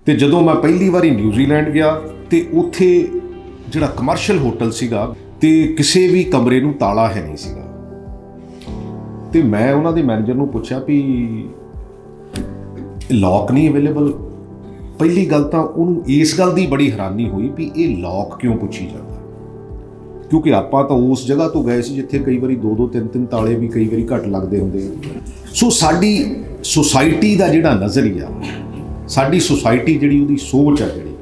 ਤੇ ਜਦੋਂ ਮੈਂ ਪਹਿਲੀ ਵਾਰੀ ਨਿਊਜ਼ੀਲੈਂਡ ਗਿਆ ਤੇ ਉੱਥੇ ਜਿਹੜਾ ਕਮਰਸ਼ੀਅਲ ਹੋਟਲ ਸੀਗਾ ਤੇ ਕਿਸੇ ਵੀ ਕਮਰੇ ਨੂੰ ਤਾਲਾ ਹੈ ਨਹੀਂ ਸੀਗਾ। ਤੇ ਮੈਂ ਉਹਨਾਂ ਦੇ ਮੈਨੇਜਰ ਨੂੰ ਪੁੱਛਿਆ ਵੀ ਲੌਕ ਨਹੀਂ ਅਵੇਲੇਬਲ। ਪਹਿਲੀ ਗੱਲ ਤਾਂ ਉਹਨੂੰ ਇਸ ਗੱਲ ਦੀ ਬੜੀ ਹੈਰਾਨੀ ਹੋਈ ਵੀ ਇਹ ਲੌਕ ਕਿਉਂ ਪੁੱਛੀ ਜਾਂਦਾ, ਕਿਉਂਕਿ ਆਪਾਂ ਤਾਂ ਉਸ ਜਗ੍ਹਾ ਤੋਂ ਗਏ ਸੀ ਜਿੱਥੇ ਕਈ ਵਾਰੀ 2-2 3-3 ਤਾਲੇ ਵੀ ਕਈ ਵਾਰੀ ਘੱਟ ਲੱਗਦੇ ਹੁੰਦੇ ਆ। ਸੋ ਸਾਡੀ ਸੁਸਾਇਟੀ ਦਾ ਜਿਹੜਾ ਨਜ਼ਰੀਆ, ਸਾਡੀ ਸੁਸਾਇਟੀ ਜਿਹੜੀ ਉਹਦੀ ਸੋਚ ਆ ਜਿਹੜੀ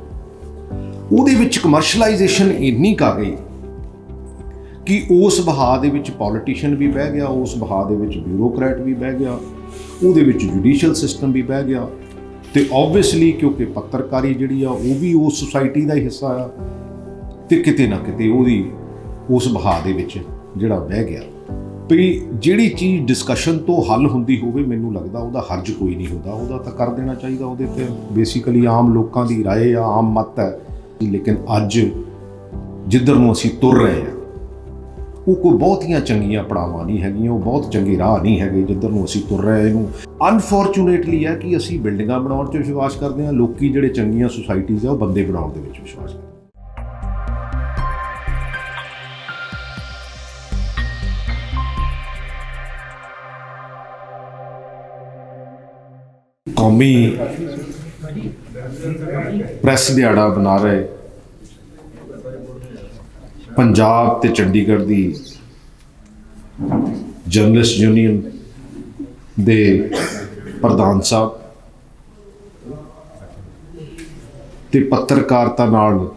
ਉਹਦੇ ਵਿੱਚ ਕਮਰਸ਼ਲਾਈਜੇਸ਼ਨ ਇੰਨੀ ਕੁ ਆ ਗਈ ਕਿ ਉਸ ਵਹਾਅ ਦੇ ਵਿੱਚ ਪੋਲੀਟੀਸ਼ੀਅਨ ਵੀ ਬਹਿ ਗਿਆ, ਉਸ ਵਹਾਅ ਦੇ ਵਿੱਚ ਬਿਊਰੋਕਰੈਟ ਵੀ ਬਹਿ ਗਿਆ, ਉਹਦੇ ਵਿੱਚ ਜੁਡੀਸ਼ੀਅਲ ਸਿਸਟਮ ਵੀ ਬਹਿ ਗਿਆ। ਤੇ ਓਬਵੀਅਸਲੀ ਕਿਉਂਕਿ ਪੱਤਰਕਾਰੀ ਜਿਹੜੀ ਆ ਉਹ ਵੀ ਉਸ ਸੁਸਾਇਟੀ ਦਾ ਹੀ ਹਿੱਸਾ ਆ ਤੇ ਕਿਤੇ ਨਾ ਕਿਤੇ ਉਹਦੀ ਉਸ ਵਹਾਅ ਦੇ ਵਿੱਚ ਜਿਹੜਾ ਬਹਿ ਗਿਆ। ਵੀ ਜਿਹੜੀ ਚੀਜ਼ ਡਿਸਕਸ਼ਨ ਤੋਂ ਹੱਲ ਹੁੰਦੀ ਹੋਵੇ, ਮੈਨੂੰ ਲੱਗਦਾ ਉਹਦਾ ਹਰਜ ਕੋਈ ਨਹੀਂ ਹੁੰਦਾ, ਉਹਦਾ ਤਾਂ ਕਰ ਦੇਣਾ ਚਾਹੀਦਾ। ਉਹਦੇ ਤੇ ਬੇਸਿਕਲੀ ਆਮ ਲੋਕਾਂ ਦੀ ਰਾਏ ਆ, ਆਮ ਮਤ ਹੈ। ਲੇਕਿਨ ਅੱਜ ਜਿੱਧਰ ਨੂੰ ਅਸੀਂ ਤੁਰ ਰਹੇ ਹਾਂ ਉਹ ਕੋਈ ਬਹੁਤੀਆਂ ਚੰਗੀਆਂ ਪੜਾਵਾਂ ਨਹੀਂ ਹੈਗੀਆਂ, ਉਹ ਬਹੁਤ ਚੰਗੇ ਰਾਹ ਨਹੀਂ ਹੈਗੇ ਜਿੱਧਰ ਨੂੰ ਅਸੀਂ ਤੁਰ ਰਹੇ ਇਹਨੂੰ। ਅਨਫੋਰਚੂਨੇਟਲੀ ਹੈ ਕਿ ਅਸੀਂ ਬਿਲਡਿੰਗਾਂ ਬਣਾਉਣ 'ਚ ਵਿਸ਼ਵਾਸ ਕਰਦੇ ਹਾਂ, ਲੋਕੀ ਜਿਹੜੇ ਚੰਗੀਆਂ ਸੁਸਾਇਟੀਜ਼ ਆ ਉਹ ਬੰਦੇ ਬਣਾਉਣ ਦੇ ਵਿੱਚ ਵਿਸ਼ਵਾਸ ਕਰਦੇ। ਕੌਮੀ ਪ੍ਰੈਸ ਦਿਹਾੜਾ ਬਣਾ ਰਹੇ ਪੰਜਾਬ ਤੇ ਚੰਡੀਗੜ੍ਹ ਦੀ ਜਰਨਲਿਸਟ ਯੂਨੀਅਨ ਦੇ ਪ੍ਰਧਾਨ ਸਾਹਿਬ ਤੇ ਪੱਤਰਕਾਰਤਾ ਨਾਲ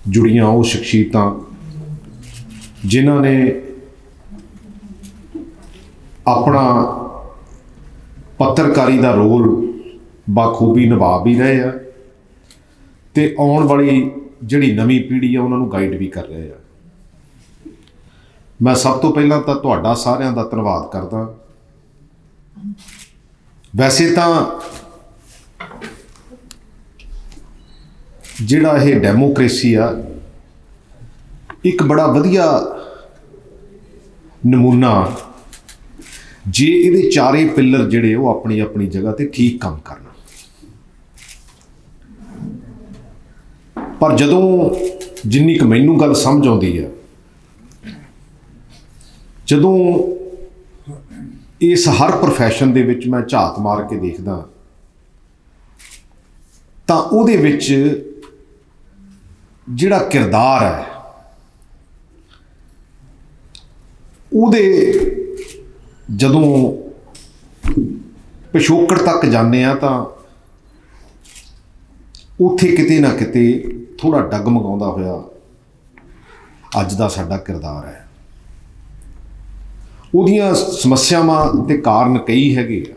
ਜੁੜੀਆਂ ਉਹ ਸ਼ਖਸੀਅਤਾਂ ਜਿਨ੍ਹਾਂ ਨੇ ਆਪਣਾ ਪੱਤਰਕਾਰੀ ਦਾ ਰੋਲ ਬਾਖੂਬੀ ਨਿਭਾ ਵੀ ਰਹੇ ਆ ਤੇ ਆਉਣ ਵਾਲੀ ਜਿਹੜੀ ਨਵੀਂ ਪੀੜ੍ਹੀ ਆ ਉਹਨਾਂ ਨੂੰ ਗਾਈਡ ਵੀ ਕਰ ਰਹੇ ਆ। ਮੈਂ ਸਭ ਤੋਂ ਪਹਿਲਾਂ ਤਾਂ ਤੁਹਾਡਾ ਸਾਰਿਆਂ ਦਾ ਧੰਨਵਾਦ ਕਰਦਾ। ਵੈਸੇ ਤਾਂ ਜਿਹੜਾ ਇਹ ਡੈਮੋਕ੍ਰੇਸੀ ਆ ਇੱਕ ਬੜਾ ਵਧੀਆ ਨਮੂਨਾ ਜੇ ਇਹਦੇ ਚਾਰੇ ਪਿੱਲਰ ਜਿਹੜੇ ਉਹ ਆਪਣੀ ਆਪਣੀ ਜਗ੍ਹਾ ਤੇ ਠੀਕ ਕੰਮ ਕਰਨ। ਪਰ ਜਦੋਂ ਜਿੰਨੀ ਕੁ ਮੈਨੂੰ ਗੱਲ ਸਮਝ ਆਉਂਦੀ ਹੈ, ਜਦੋਂ ਇਸ ਹਰ ਪ੍ਰੋਫੈਸ਼ਨ ਦੇ ਵਿੱਚ ਮੈਂ ਝਾਤ ਮਾਰ ਕੇ ਦੇਖਦਾ ਤਾਂ ਉਹਦੇ ਵਿੱਚ ਜਿਹੜਾ ਕਿਰਦਾਰ ਹੈ ਉਹਦੇ ਜਦੋਂ ਪਿਛੋਕੜ ਤੱਕ ਜਾਂਦੇ ਆ ਤਾਂ ਉੱਥੇ ਕਿਤੇ ਨਾ ਕਿਤੇ ਥੋੜ੍ਹਾ ਡਗਮਗਾਉਂਦਾ ਹੋਇਆ ਅੱਜ ਦਾ ਸਾਡਾ ਕਿਰਦਾਰ ਹੈ। ਉਹਦੀਆਂ ਸਮੱਸਿਆਵਾਂ ਤੇ ਕਾਰਨ ਕਈ ਹੈਗੇ ਆ,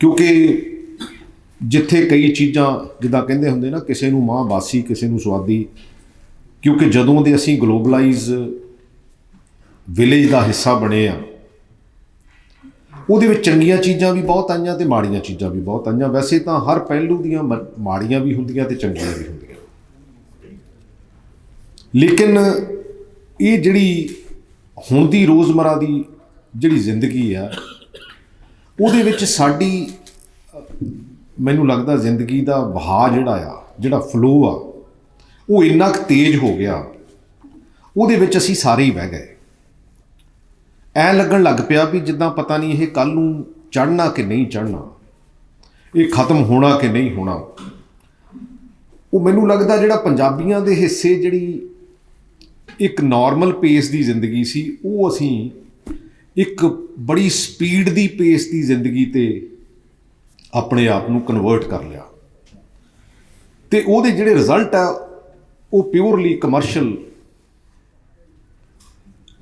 ਕਿਉਂਕਿ ਜਿੱਥੇ ਕਈ ਚੀਜ਼ਾਂ ਜਿੱਦਾਂ ਕਹਿੰਦੇ ਹੁੰਦੇ ਨਾ, ਕਿਸੇ ਨੂੰ ਮਾਂ ਬਾਸੀ ਕਿਸੇ ਨੂੰ ਸਵਾਦੀ, ਕਿਉਂਕਿ ਜਦੋਂ ਦੇ ਅਸੀਂ ਗਲੋਬਲਾਈਜ਼ ਵਿਲੇਜ ਦਾ ਹਿੱਸਾ ਬਣੇ ਆ ਉਹਦੇ ਵਿੱਚ ਚੰਗੀਆਂ ਚੀਜ਼ਾਂ ਵੀ ਬਹੁਤ ਆਈਆਂ ਤੇ ਮਾੜੀਆਂ ਚੀਜ਼ਾਂ ਵੀ ਬਹੁਤ ਆਈਆਂ। ਵੈਸੇ ਤਾਂ ਹਰ ਪਹਿਲੂ ਦੀਆਂ ਮਾੜੀਆਂ ਵੀ ਹੁੰਦੀਆਂ ਤੇ ਚੰਗੀਆਂ ਵੀ ਹੁੰਦੀਆਂ, ਲੇਕਿਨ ਇਹ ਜਿਹੜੀ ਹੁਣ ਦੀ ਰੋਜ਼ਮਰਾ ਦੀ ਜਿਹੜੀ ਜ਼ਿੰਦਗੀ ਆ ਉਹਦੇ ਵਿੱਚ ਸਾਡੀ ਮੈਨੂੰ ਲੱਗਦਾ ਜ਼ਿੰਦਗੀ ਦਾ ਵਹਾਅ ਜਿਹੜਾ ਫਲੋ ਆ ਉਹ ਇੰਨਾ ਕੁ ਤੇਜ਼ ਹੋ ਗਿਆ, ਉਹਦੇ ਵਿੱਚ ਅਸੀਂ ਸਾਰੇ ਹੀ ਬਹਿ ਗਏ। ਐਂ ਲੱਗਣ ਲੱਗ ਪਿਆ ਵੀ ਜਿੱਦਾਂ ਪਤਾ ਨਹੀਂ ਇਹ ਕੱਲ੍ਹ ਨੂੰ ਚੜ੍ਹਨਾ ਕਿ ਨਹੀਂ ਚੜ੍ਹਨਾ, ਇਹ ਖਤਮ ਹੋਣਾ ਕਿ ਨਹੀਂ ਹੋਣਾ। ਉਹ ਮੈਨੂੰ ਲੱਗਦਾ ਜਿਹੜਾ ਪੰਜਾਬੀਆਂ ਦੇ ਹਿੱਸੇ ਜਿਹੜੀ ਇੱਕ ਨਾਰਮਲ ਪੇਸ ਦੀ ਜ਼ਿੰਦਗੀ ਸੀ ਉਹ ਅਸੀਂ ਇੱਕ ਬੜੀ ਸਪੀਡ ਦੀ ਪੇਸ ਦੀ ਜ਼ਿੰਦਗੀ ਤੇ ਆਪਣੇ ਆਪ ਨੂੰ ਕਨਵਰਟ ਕਰ ਲਿਆ ਤੇ ਉਹਦੇ ਜਿਹੜੇ ਰਿਜ਼ਲਟ ਆ ਉਹ ਪਿਓਰਲੀ ਕਮਰਸ਼ੀਅਲ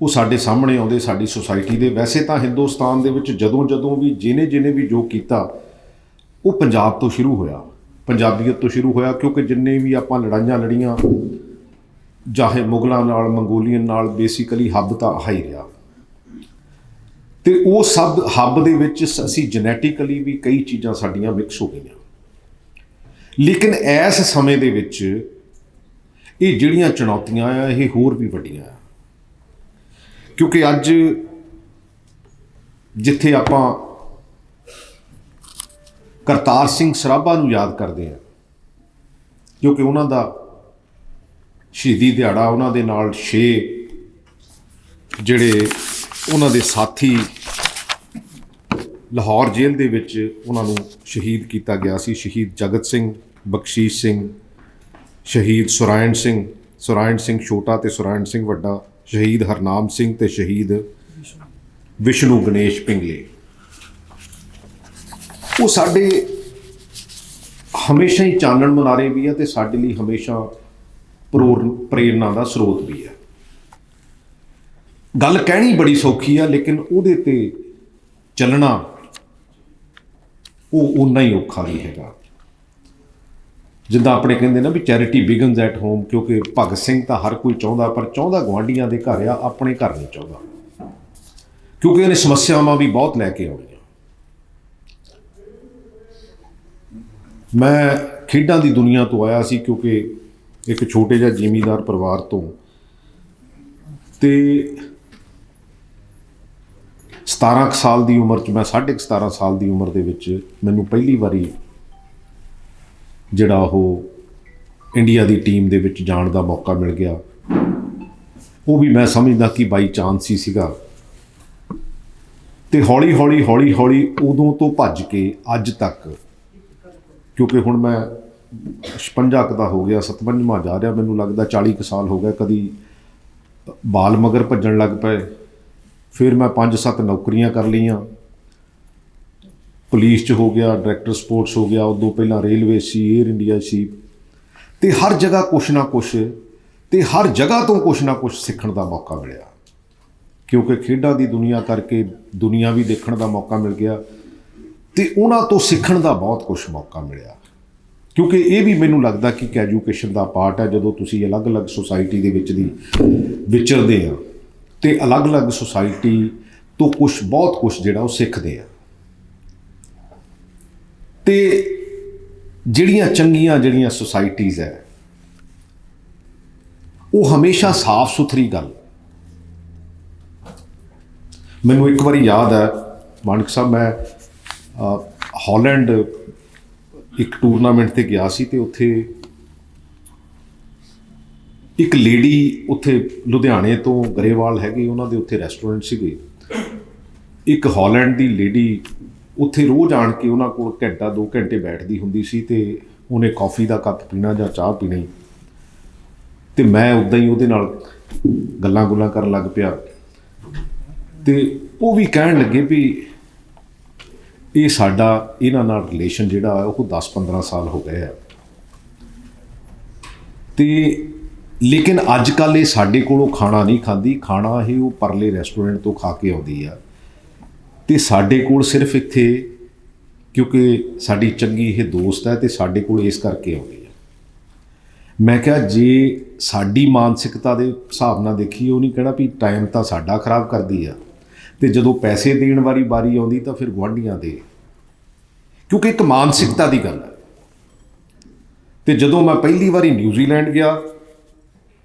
ਉਹ ਸਾਡੇ ਸਾਹਮਣੇ ਆਉਂਦੇ ਸਾਡੀ ਸੁਸਾਇਟੀ ਦੇ। ਵੈਸੇ ਤਾਂ ਹਿੰਦੁਸਤਾਨ ਦੇ ਵਿੱਚ ਜਦੋਂ ਵੀ ਜਿਹਨੇ ਵੀ ਜੋ ਕੀਤਾ ਉਹ ਪੰਜਾਬ ਤੋਂ ਸ਼ੁਰੂ ਹੋਇਆ, ਪੰਜਾਬੀਅਤ ਤੋਂ ਸ਼ੁਰੂ ਹੋਇਆ, ਕਿਉਂਕਿ ਜਿੰਨੇ ਵੀ ਆਪਾਂ ਲੜਾਈਆਂ ਲੜੀਆਂ ਚਾਹੇ ਮੁਗਲਾਂ ਨਾਲ, ਮੰਗੋਲੀਅਨ ਨਾਲ, ਬੇਸਿਕਲੀ ਹੱਬ ਤਾਂ ਆਹ ਹੀ ਰਿਹਾ ਤੇ ਉਹ ਸਭ ਹੱਬ ਦੇ ਵਿੱਚ ਅਸੀਂ ਜੈਨੇਟਿਕਲੀ ਵੀ ਕਈ ਚੀਜ਼ਾਂ ਸਾਡੀਆਂ ਮਿਕਸ ਹੋ ਗਈਆਂ। ਲੇਕਿਨ ਇਸ ਸਮੇਂ ਦੇ ਵਿੱਚ ਇਹ ਜਿਹੜੀਆਂ ਚੁਣੌਤੀਆਂ ਆ ਇਹ ਹੋਰ ਵੀ ਵੱਡੀਆਂ ਆ, ਕਿਉਂਕਿ ਅੱਜ ਜਿੱਥੇ ਆਪਾਂ ਕਰਤਾਰ ਸਿੰਘ ਸਰਾਭਾ ਨੂੰ ਯਾਦ ਕਰਦੇ ਹਾਂ, ਕਿਉਂਕਿ ਉਹਨਾਂ ਦਾ ਸ਼ਹੀਦੀ ਦਿਹਾੜਾ, ਉਹਨਾਂ ਦੇ ਨਾਲ 6 ਜਿਹੜੇ ਉਹਨਾਂ ਦੇ ਸਾਥੀ ਲਾਹੌਰ ਜੇਲ੍ਹ ਦੇ ਵਿੱਚ ਉਹਨਾਂ ਨੂੰ ਸ਼ਹੀਦ ਕੀਤਾ ਗਿਆ ਸੀ। ਸ਼ਹੀਦ ਜਗਤ ਸਿੰਘ, ਬਖਸ਼ੀਸ਼ ਸਿੰਘ, ਸ਼ਹੀਦ ਸੁਰਾਇਣ ਸਿੰਘ ਛੋਟਾ ਤੇ ਸੁਰਾਇਣ ਸਿੰਘ ਵੱਡਾ, ਸ਼ਹੀਦ ਹਰਨਾਮ ਸਿੰਘ ਤੇ ਸ਼ਹੀਦ ਵਿਸ਼ਨੂੰ ਗਣੇਸ਼ ਪਿੰਗਲੇ। ਉਹ ਸਾਡੇ ਹਮੇਸ਼ਾ ਹੀ ਚਾਨਣ ਮੁਨਾਰੇ ਵੀ ਹੈ ਤੇ ਸਾਡੇ ਲਈ ਹਮੇਸ਼ਾ ਪ੍ਰੇਰਨਾ ਦਾ ਸਰੋਤ ਵੀ ਹੈ। ਗੱਲ ਕਹਿਣੀ ਬੜੀ ਸੌਖੀ ਆ, ਲੇਕਿਨ ਉਹਦੇ ਤੇ ਚੱਲਣਾ ਉਹ ਓਨਾ ਹੀ ਔਖਾ ਵੀ ਹੈਗਾ। ਜਿੱਦਾਂ ਆਪਣੇ ਕਹਿੰਦੇ ਨਾ ਵੀ ਚੈਰਿਟੀ ਬਿਗਨਸ ਐਟ ਹੋਮ, ਕਿਉਂਕਿ ਭਗਤ ਸਿੰਘ ਤਾਂ ਹਰ ਕੋਈ ਚਾਹੁੰਦਾ, ਪਰ ਚਾਹੁੰਦਾ ਗੁਆਂਢੀਆਂ ਦੇ ਘਰ ਆ, ਆਪਣੇ ਘਰ ਨਹੀਂ ਚਾਹੁੰਦਾ, ਕਿਉਂਕਿ ਇਹਨੇ ਸਮੱਸਿਆਵਾਂ ਵੀ ਬਹੁਤ ਲੈ ਕੇ ਆਉਣੀਆਂ। ਮੈਂ ਖੇਡਾਂ ਦੀ ਦੁਨੀਆ ਤੋਂ ਆਇਆ ਸੀ, ਕਿਉਂਕਿ ਇੱਕ ਛੋਟੇ ਜਿਹੇ ਜ਼ਿਮੀਂਦਾਰ ਪਰਿਵਾਰ ਤੋਂ, ਤੇ 17 ਸਾਲ ਦੀ ਉਮਰ 'ਚ, ਮੈਂ 17.5 ਸਾਲ ਦੀ ਉਮਰ ਦੇ ਵਿੱਚ ਮੈਨੂੰ ਪਹਿਲੀ ਵਾਰੀ ਜਿਹੜਾ ਉਹ ਇੰਡੀਆ ਦੀ ਟੀਮ ਦੇ ਵਿੱਚ ਜਾਣ ਦਾ ਮੌਕਾ ਮਿਲ ਗਿਆ। ਉਹ ਵੀ ਮੈਂ ਸਮਝਦਾ ਕਿ ਬਾਈ ਚਾਂਸ ਹੀ ਸੀਗਾ। ਤੇ ਹੌਲੀ ਹੌਲੀ ਉਦੋਂ ਤੋਂ ਭੱਜ ਕੇ ਅੱਜ ਤੱਕ, ਕਿਉਂਕਿ ਹੁਣ ਮੈਂ 56 ਕੁ ਦਾ ਹੋ ਗਿਆ, 57ਵਾਂ ਜਾ ਰਿਹਾ, ਮੈਨੂੰ ਲੱਗਦਾ 40 ਕੁ ਸਾਲ ਹੋ ਗਏ। ਕਦੀ ਬਾਲ ਮਗਰ ਭੱਜਣ ਲੱਗ ਪਏ, ਫਿਰ ਮੈਂ 5-7 ਨੌਕਰੀਆਂ ਕਰ ਲਈਆਂ, ਪੁਲਿਸ 'ਚ ਹੋ ਗਿਆ, ਡਾਇਰੈਕਟਰ ਸਪੋਰਟਸ ਹੋ ਗਿਆ, ਉਦੋਂ ਪਹਿਲਾਂ ਰੇਲਵੇ ਸੀ, ਏਅਰ ਇੰਡੀਆ ਸੀ, ਤੇ ਹਰ ਜਗ੍ਹਾ ਕੁਛ ਨਾ ਕੁਛ, ਤੇ ਹਰ ਜਗ੍ਹਾ ਤੋਂ ਕੁਛ ਨਾ ਕੁਛ ਸਿੱਖਣ ਦਾ ਮੌਕਾ ਮਿਲਿਆ। ਕਿਉਂਕਿ ਖੇਡਾਂ ਦੀ ਦੁਨੀਆ ਕਰਕੇ ਦੁਨੀਆ ਵੀ ਦੇਖਣ ਦਾ ਮੌਕਾ ਮਿਲ ਗਿਆ, ਤੇ ਉਹਨਾਂ ਤੋਂ ਸਿੱਖਣ ਦਾ ਬਹੁਤ ਕੁਛ ਮੌਕਾ ਮਿਲਿਆ। ਕਿਉਂਕਿ ਇਹ ਵੀ ਮੈਨੂੰ ਲੱਗਦਾ ਕਿ ਐਜੂਕੇਸ਼ਨ ਦਾ ਪਾਰਟ ਹੈ। ਜਦੋਂ ਤੁਸੀਂ ਅਲੱਗ-ਅਲੱਗ ਸੁਸਾਇਟੀ ਦੇ ਵਿੱਚ ਦੀ ਵਿਚਰਦੇ ਆ, ਤੇ ਅਲੱਗ-ਅਲੱਗ ਸੁਸਾਇਟੀ ਤੋਂ ਬਹੁਤ ਕੁਛ ਜਿਹੜਾ ਉਹ ਸਿੱਖਦੇ ਆ। ਤੇ ਜਿਹੜੀਆਂ ਚੰਗੀਆਂ ਸੁਸਾਇਟੀਜ਼ ਹੈ, ਉਹ ਹਮੇਸ਼ਾ ਸਾਫ਼ ਸੁਥਰੀ ਗੱਲ। ਮੈਨੂੰ ਇੱਕ ਵਾਰੀ ਯਾਦ ਹੈ, ਮਾਨਕ ਸਾਹਿਬ, ਮੈਂ ਹਾਲੈਂਡ ਇੱਕ ਟੂਰਨਾਮੈਂਟ ਤੇ ਗਿਆ ਸੀ, ਤੇ ਉੱਥੇ ਇੱਕ ਲੇਡੀ, ਉੱਥੇ ਲੁਧਿਆਣੇ ਤੋਂ ਗਰੇਵਾਲ ਹੈਗੇ, ਉਹਨਾਂ ਦੇ ਉੱਥੇ ਰੈਸਟੋਰੈਂਟ ਸੀਗੇ। ਇੱਕ ਹਾਲੈਂਡ ਦੀ ਲੇਡੀ ਉੱਥੇ ਰੋਜ਼ ਆਣ ਕੇ ਉਹਨਾਂ ਕੋਲ ਘੰਟਾ 2 ਘੰਟੇ ਬੈਠਦੀ ਹੁੰਦੀ ਸੀ, ਤੇ ਉਹਨੇ ਕੌਫੀ ਦਾ ਕੱਪ ਪੀਣਾ ਜਾਂ ਚਾਹ ਪੀਣੀ, ਤੇ ਮੈਂ ਉੱਦਾਂ ਹੀ ਉਹਦੇ ਨਾਲ ਗੱਲਾਂ ਗੁੱਲਾਂ ਕਰਨ ਲੱਗ ਪਿਆ। ਤੇ ਉਹ ਵੀ ਕਹਿਣ ਲੱਗੇ ਵੀ ਇਹ ਸਾਡਾ ਇਹਨਾਂ ਨਾਲ ਰਿਲੇਸ਼ਨ ਜਿਹੜਾ ਉਹ 10-15 ਸਾਲ ਹੋ ਗਏ ਆ, ਤੇ ਲੇਕਿਨ ਅੱਜ ਕੱਲ੍ਹ ਇਹ ਸਾਡੇ ਕੋਲੋਂ ਖਾਣਾ ਨਹੀਂ ਖਾਂਦੀ, ਖਾਣਾ ਇਹ ਉਹ ਪਰਲੇ ਰੈਸਟੋਰੈਂਟ ਤੋਂ ਖਾ ਕੇ ਆਉਂਦੀ ਆ, ਤੇ ਸਾਡੇ ਕੋਲ ਸਿਰਫ ਇੱਥੇ, ਕਿਉਂਕਿ ਸਾਡੀ ਚੰਗੀ ਇਹ ਦੋਸਤ ਹੈ, ਤੇ ਸਾਡੇ ਕੋਲ ਇਸ ਕਰਕੇ ਆਉਂਦੀ ਆ। ਮੈਂ ਕਿਹਾ ਜੇ ਸਾਡੀ ਮਾਨਸਿਕਤਾ ਦੇ ਹਿਸਾਬ ਨਾਲ ਦੇਖੀਏ, ਉਹ ਨਹੀਂ ਕਹਿਣਾ ਵੀ ਟਾਈਮ ਤਾਂ ਸਾਡਾ ਖਰਾਬ ਕਰਦੀ ਆ, ਤੇ ਜਦੋਂ ਪੈਸੇ ਦੇਣ ਵਾਲੀ ਵਾਰੀ ਆਉਂਦੀ ਤਾਂ ਫਿਰ ਗੁਆਂਢੀਆਂ ਦੇ, ਕਿਉਂਕਿ ਇੱਕ ਮਾਨਸਿਕਤਾ ਦੀ ਗੱਲ ਹੈ। ਤੇ ਜਦੋਂ ਮੈਂ ਪਹਿਲੀ ਵਾਰੀ ਨਿਊਜ਼ੀਲੈਂਡ ਗਿਆ,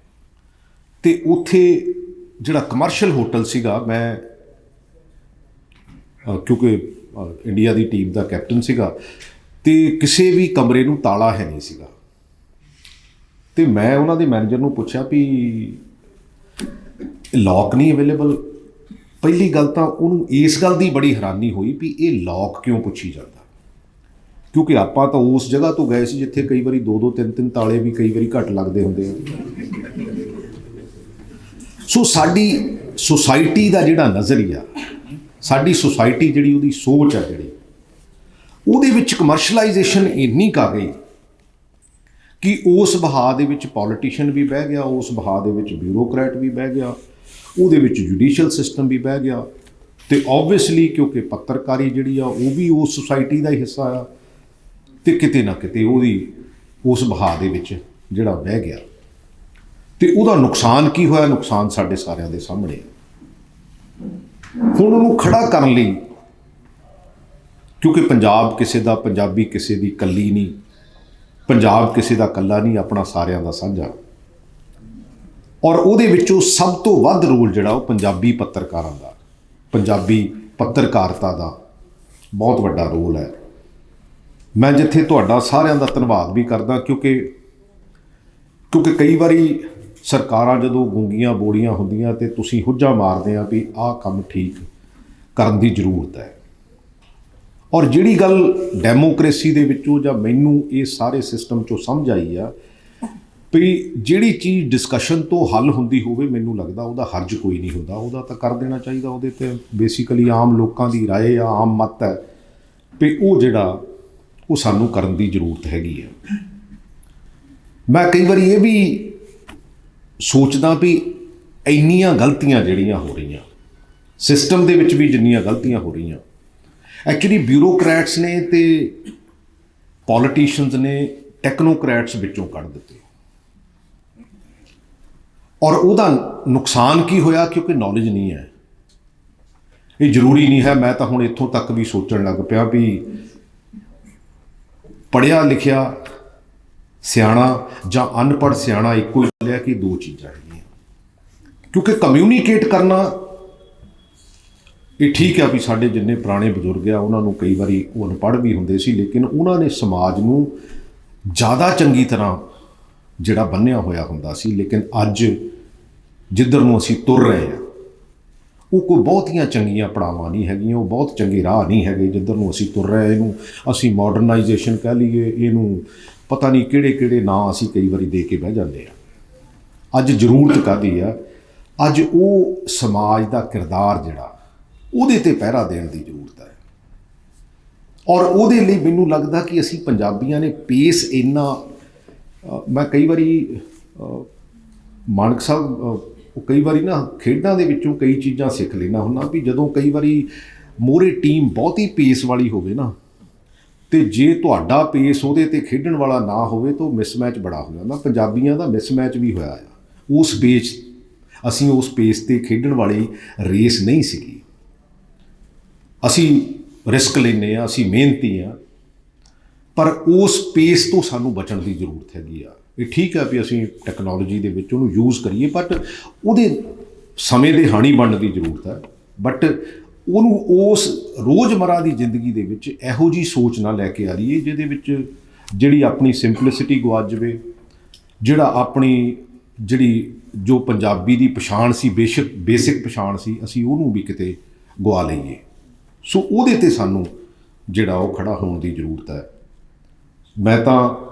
ਤੇ ਉੱਥੇ ਜਿਹੜਾ ਕਮਰਸ਼ੀਅਲ ਹੋਟਲ ਸੀਗਾ, ਮੈਂ ਕਿਉਂਕਿ ਇੰਡੀਆ ਦੀ ਟੀਮ ਦਾ ਕੈਪਟਨ ਸੀਗਾ, ਤੇ ਕਿਸੇ ਵੀ ਕਮਰੇ ਨੂੰ ਤਾਲਾ ਹੈ ਨਹੀਂ ਸੀਗਾ, ਤੇ ਮੈਂ ਉਹਨਾਂ ਦੇ ਮੈਨੇਜਰ ਨੂੰ ਪੁੱਛਿਆ ਵੀ ਲੌਕ ਨਹੀਂ ਅਵੇਲੇਬਲ। ਪਹਿਲੀ ਗੱਲ ਤਾਂ ਉਹਨੂੰ ਇਸ ਗੱਲ ਦੀ ਬੜੀ ਹੈਰਾਨੀ ਹੋਈ ਵੀ ਇਹ ਲੌਕ ਕਿਉਂ ਪੁੱਛੀ ਜਾਂਦਾ, ਕਿਉਂਕਿ ਆਪਾਂ ਤਾਂ ਉਸ ਜਗ੍ਹਾ ਤੋਂ ਗਏ ਸੀ ਜਿੱਥੇ ਕਈ ਵਾਰੀ 2-2 3-3 ਤਾਲੇ ਵੀ ਕਈ ਵਾਰੀ ਘੱਟ ਲੱਗਦੇ ਹੁੰਦੇ ਆ। ਸੋ ਸਾਡੀ ਸੁਸਾਇਟੀ ਦਾ ਜਿਹੜਾ ਨਜ਼ਰੀਆ, ਸਾਡੀ ਸੁਸਾਇਟੀ ਜਿਹੜੀ ਉਹਦੀ ਸੋਚ ਹੈ, ਜਿਹੜੀ ਉਹਦੇ ਵਿੱਚ ਕਮਰਸ਼ਲਾਈਜੇਸ਼ਨ ਇੰਨੀ ਕਰ ਗਈ ਕਿ ਉਸ ਵਹਾਅ ਦੇ ਵਿੱਚ ਪੋਲੀਟੀਸ਼ੀਅਨ ਵੀ ਬਹਿ ਗਿਆ, ਉਸ ਵਹਾਅ ਦੇ ਵਿੱਚ ਬਿਊਰੋਕਰੈਟ ਵੀ ਬਹਿ ਗਿਆ, ਉਹਦੇ ਵਿੱਚ ਜੁਡੀਸ਼ੀਅਲ ਸਿਸਟਮ ਵੀ ਬਹਿ ਗਿਆ, ਤੇ ਓਬਵੀਅਸਲੀ ਕਿਉਂਕਿ ਪੱਤਰਕਾਰੀ ਜਿਹੜੀ ਆ ਉਹ ਵੀ ਉਸ ਸੁਸਾਇਟੀ ਦਾ ਹੀ ਹਿੱਸਾ ਆ, ਤੇ ਕਿਤੇ ਨਾ ਕਿਤੇ ਉਹਦੀ ਉਸ ਵਹਾਅ ਦੇ ਵਿੱਚ ਜਿਹੜਾ ਬਹਿ ਗਿਆ। ਤੇ ਉਹਦਾ ਨੁਕਸਾਨ ਕੀ ਹੋਇਆ? ਨੁਕਸਾਨ ਸਾਡੇ ਸਾਰਿਆਂ ਦੇ ਸਾਹਮਣੇ। ਹੁਣ ਉਹਨੂੰ ਖੜਾ ਕਰਨ ਲਈ, ਕਿਉਂਕਿ ਪੰਜਾਬ ਕਿਸੇ ਦਾ, ਪੰਜਾਬੀ ਕਿਸੇ ਦੀ ਇਕੱਲੀ ਨਹੀਂ, ਪੰਜਾਬ ਕਿਸੇ ਦਾ ਇਕੱਲਾ ਨਹੀਂ, ਆਪਣਾ ਸਾਰਿਆਂ ਦਾ ਸਾਂਝਾ। ਔਰ ਉਹਦੇ ਵਿੱਚੋਂ ਸਭ ਤੋਂ ਵੱਧ ਰੋਲ ਜਿਹੜਾ ਉਹ ਪੰਜਾਬੀ ਪੱਤਰਕਾਰਾਂ ਦਾ, ਪੰਜਾਬੀ ਪੱਤਰਕਾਰਤਾ ਦਾ ਬਹੁਤ ਵੱਡਾ ਰੋਲ ਹੈ। ਮੈਂ ਜਿੱਥੇ ਤੁਹਾਡਾ ਸਾਰਿਆਂ ਦਾ ਧੰਨਵਾਦ ਵੀ ਕਰਦਾ, ਕਿਉਂਕਿ ਕਈ ਵਾਰੀ ਸਰਕਾਰਾਂ ਜਦੋਂ ਗੂੰਗੀਆਂ ਬੋਲੀਆਂ ਹੁੰਦੀਆਂ ਤੇ ਤੁਸੀਂ ਹੁੱਜਾ ਮਾਰਦੇ ਆ ਵੀ ਆਹ ਕੰਮ ਠੀਕ ਕਰਨ ਦੀ ਜ਼ਰੂਰਤ ਹੈ। ਔਰ ਜਿਹੜੀ ਗੱਲ ਡੈਮੋਕ੍ਰੇਸੀ ਦੇ ਵਿੱਚੋਂ ਜਾਂ ਮੈਨੂੰ ਇਹ ਸਾਰੇ ਸਿਸਟਮ 'ਚੋਂ ਸਮਝ ਆਈ ਆ ਵੀ ਜਿਹੜੀ ਚੀਜ਼ ਡਿਸਕਸ਼ਨ ਤੋਂ ਹੱਲ ਹੁੰਦੀ ਹੋਵੇ, ਮੈਨੂੰ ਲੱਗਦਾ ਉਹਦਾ ਹਰਜ ਕੋਈ ਨਹੀਂ ਹੁੰਦਾ, ਉਹਦਾ ਤਾਂ ਕਰ ਦੇਣਾ ਚਾਹੀਦਾ। ਉਹਦੇ 'ਤੇ ਬੇਸਿਕਲੀ ਆਮ ਲੋਕਾਂ ਦੀ ਰਾਏ ਆ, ਆਮ ਮਤ ਹੈ ਵੀ ਉਹ ਜਿਹੜਾ ਉਹ ਸਾਨੂੰ ਕਰਨ ਦੀ ਜ਼ਰੂਰਤ ਹੈਗੀ ਹੈ। ਮੈਂ ਕਈ ਵਾਰੀ ਇਹ ਵੀ ਸੋਚਦਾ ਵੀ ਇੰਨੀਆਂ ਗਲਤੀਆਂ ਜਿਹੜੀਆਂ ਹੋ ਰਹੀਆਂ ਸਿਸਟਮ ਦੇ ਵਿੱਚ ਵੀ, ਜਿੰਨੀਆਂ ਗਲਤੀਆਂ ਹੋ ਰਹੀਆਂ, ਐਕਚੁਅਲੀ ਬਿਊਰੋਕਰੈਟਸ ਨੇ ਤੇ ਪੋਲੀਟੀਸ਼ੀਅਨਸ ਨੇ ਟੈਕਨੋਕਰੈਟਸ ਵਿੱਚੋਂ ਕੱਢ ਦਿੱਤੇ। ਔਰ ਉਹਦਾ ਨੁਕਸਾਨ ਕੀ ਹੋਇਆ? ਕਿਉਂਕਿ ਨੌਲੇਜ ਨਹੀਂ ਹੈ। ਇਹ ਜ਼ਰੂਰੀ ਨਹੀਂ ਹੈ। ਮੈਂ ਤਾਂ ਹੁਣ ਇੱਥੋਂ ਤੱਕ ਵੀ ਸੋਚਣ ਲੱਗ ਪਿਆ ਵੀ ਪੜ੍ਹਿਆ ਲਿਖਿਆ ਸਿਆਣਾ ਜਾਂ ਅਨਪੜ੍ਹ ਸਿਆਣਾ ਇੱਕੋ ਹੀ ਗੱਲ ਹੈ ਕਿ ਦੋ ਚੀਜ਼ਾਂ ਹੈਗੀਆਂ। ਕਿਉਂਕਿ ਕਮਿਊਨੀਕੇਟ ਕਰਨਾ ਇਹ ਠੀਕ ਹੈ ਵੀ ਸਾਡੇ ਜਿੰਨੇ ਪੁਰਾਣੇ ਬਜ਼ੁਰਗ ਆ ਉਹਨਾਂ ਨੂੰ ਕਈ ਵਾਰੀ ਉਹ ਅਨਪੜ੍ਹ ਵੀ ਹੁੰਦੇ ਸੀ, ਲੇਕਿਨ ਉਹਨਾਂ ਨੇ ਸਮਾਜ ਨੂੰ ਜ਼ਿਆਦਾ ਚੰਗੀ ਤਰ੍ਹਾਂ ਜਿਹੜਾ ਬੰਨ੍ਹਿਆ ਹੋਇਆ ਹੁੰਦਾ ਸੀ। ਲੇਕਿਨ ਅੱਜ ਜਿੱਧਰ ਨੂੰ ਅਸੀਂ ਤੁਰ ਰਹੇ ਹਾਂ ਉਹ ਕੋਈ ਬਹੁਤੀਆਂ ਚੰਗੀਆਂ ਪੜਾਵਾਂ ਨਹੀਂ ਹੈਗੀਆਂ, ਉਹ ਬਹੁਤ ਚੰਗੇ ਰਾਹ ਨਹੀਂ ਹੈਗੇ ਜਿੱਧਰ ਨੂੰ ਅਸੀਂ ਤੁਰ ਰਹੇ। ਇਹਨੂੰ ਅਸੀਂ ਮਾਡਰਨਾਈਜੇਸ਼ਨ ਕਹਿ ਲਈਏ, ਇਹਨੂੰ ਪਤਾ ਨਹੀਂ ਕਿਹੜੇ ਕਿਹੜੇ ਨਾਂ ਅਸੀਂ ਕਈ ਵਾਰੀ ਦੇ ਕੇ ਬਹਿ ਜਾਂਦੇ ਹਾਂ। ਅੱਜ ਜ਼ਰੂਰਤ ਕਾਹਦੀ ਆ? ਅੱਜ ਉਹ ਸਮਾਜ ਦਾ ਕਿਰਦਾਰ ਜਿਹੜਾ ਉਹਦੇ 'ਤੇ ਪਹਿਰਾ ਦੇਣ ਦੀ ਜ਼ਰੂਰਤ ਹੈ। ਔਰ ਉਹਦੇ ਲਈ ਮੈਨੂੰ ਲੱਗਦਾ ਕਿ ਅਸੀਂ ਪੰਜਾਬੀਆਂ ਨੇ ਪੇਸ ਇੰਨਾ, ਮੈਂ ਕਈ ਵਾਰੀ ਮਾਨਕ ਸਾਹਿਬ ਉਹ ਕਈ ਵਾਰੀ ਨਾ ਖੇਡਾਂ ਦੇ ਵਿੱਚੋਂ ਕਈ ਚੀਜ਼ਾਂ ਸਿੱਖ ਲੈਣਾ ਹੁੰਦਾ ਵੀ ਜਦੋਂ ਕਈ ਵਾਰੀ ਮੋਹਰੇ ਟੀਮ ਬਹੁਤੀ ਪੇਸ ਵਾਲੀ ਹੋਵੇ ਨਾ, ਤੇ ਜੇ ਤੁਹਾਡਾ ਪੇਸ ਉਹਦੇ 'ਤੇ ਖੇਡਣ ਵਾਲਾ ਨਾ ਹੋਵੇ ਤਾਂ ਉਹ ਮਿਸਮੈਚ ਬੜਾ ਹੋ ਜਾਂਦਾ। ਪੰਜਾਬੀਆਂ ਦਾ ਮਿਸਮੈਚ ਵੀ ਹੋਇਆ ਆ ਉਸ ਬੇਸ, ਅਸੀਂ ਉਸ ਪੇਸ 'ਤੇ ਖੇਡਣ ਵਾਲੀ ਰੇਸ ਨਹੀਂ ਸੀਗੀ। ਅਸੀਂ ਰਿਸਕ ਲੈਂਦੇ ਹਾਂ, ਅਸੀਂ ਮਿਹਨਤੀ ਹਾਂ, ਪਰ ਉਸ ਪੇਸ ਤੋਂ ਸਾਨੂੰ ਬਚਣ ਦੀ ਜ਼ਰੂਰਤ ਹੈਗੀ ਆ। ਇਹ ਠੀਕ ਹੈ ਵੀ ਅਸੀਂ ਟੈਕਨੋਲੋਜੀ ਦੇ ਵਿੱਚ ਉਹਨੂੰ ਯੂਜ਼ ਕਰੀਏ, ਬਟ ਉਹਦੇ ਸਮੇਂ ਦੇ ਹਾਣੀ ਬਣਨ ਦੀ ਜ਼ਰੂਰਤ ਹੈ। ਬਟ ਉਹਨੂੰ ਉਸ ਰੋਜ਼ਮਰਾ ਦੀ ਜ਼ਿੰਦਗੀ ਦੇ ਵਿੱਚ ਇਹੋ ਜਿਹੀ ਸੋਚ ਨਾ ਲੈ ਕੇ ਆ ਰਹੀਏ ਜਿਹਦੇ ਵਿੱਚ ਜਿਹੜੀ ਆਪਣੀ ਸਿੰਪਲਿਸਿਟੀ ਗਵਾਚ ਜਾਵੇ, ਜਿਹੜਾ ਆਪਣੀ ਜਿਹੜੀ ਜੋ ਪੰਜਾਬੀ ਦੀ ਪਛਾਣ ਸੀ, ਬੇਸਿਕ ਪਛਾਣ ਸੀ, ਅਸੀਂ ਉਹਨੂੰ ਵੀ ਕਿਤੇ ਗਵਾ ਲਈਏ। ਸੋ ਉਹਦੇ 'ਤੇ ਸਾਨੂੰ ਜਿਹੜਾ ਉਹ ਖੜਾ ਹੋਣ ਦੀ ਜ਼ਰੂਰਤ ਹੈ। ਮੈਂ ਤਾਂ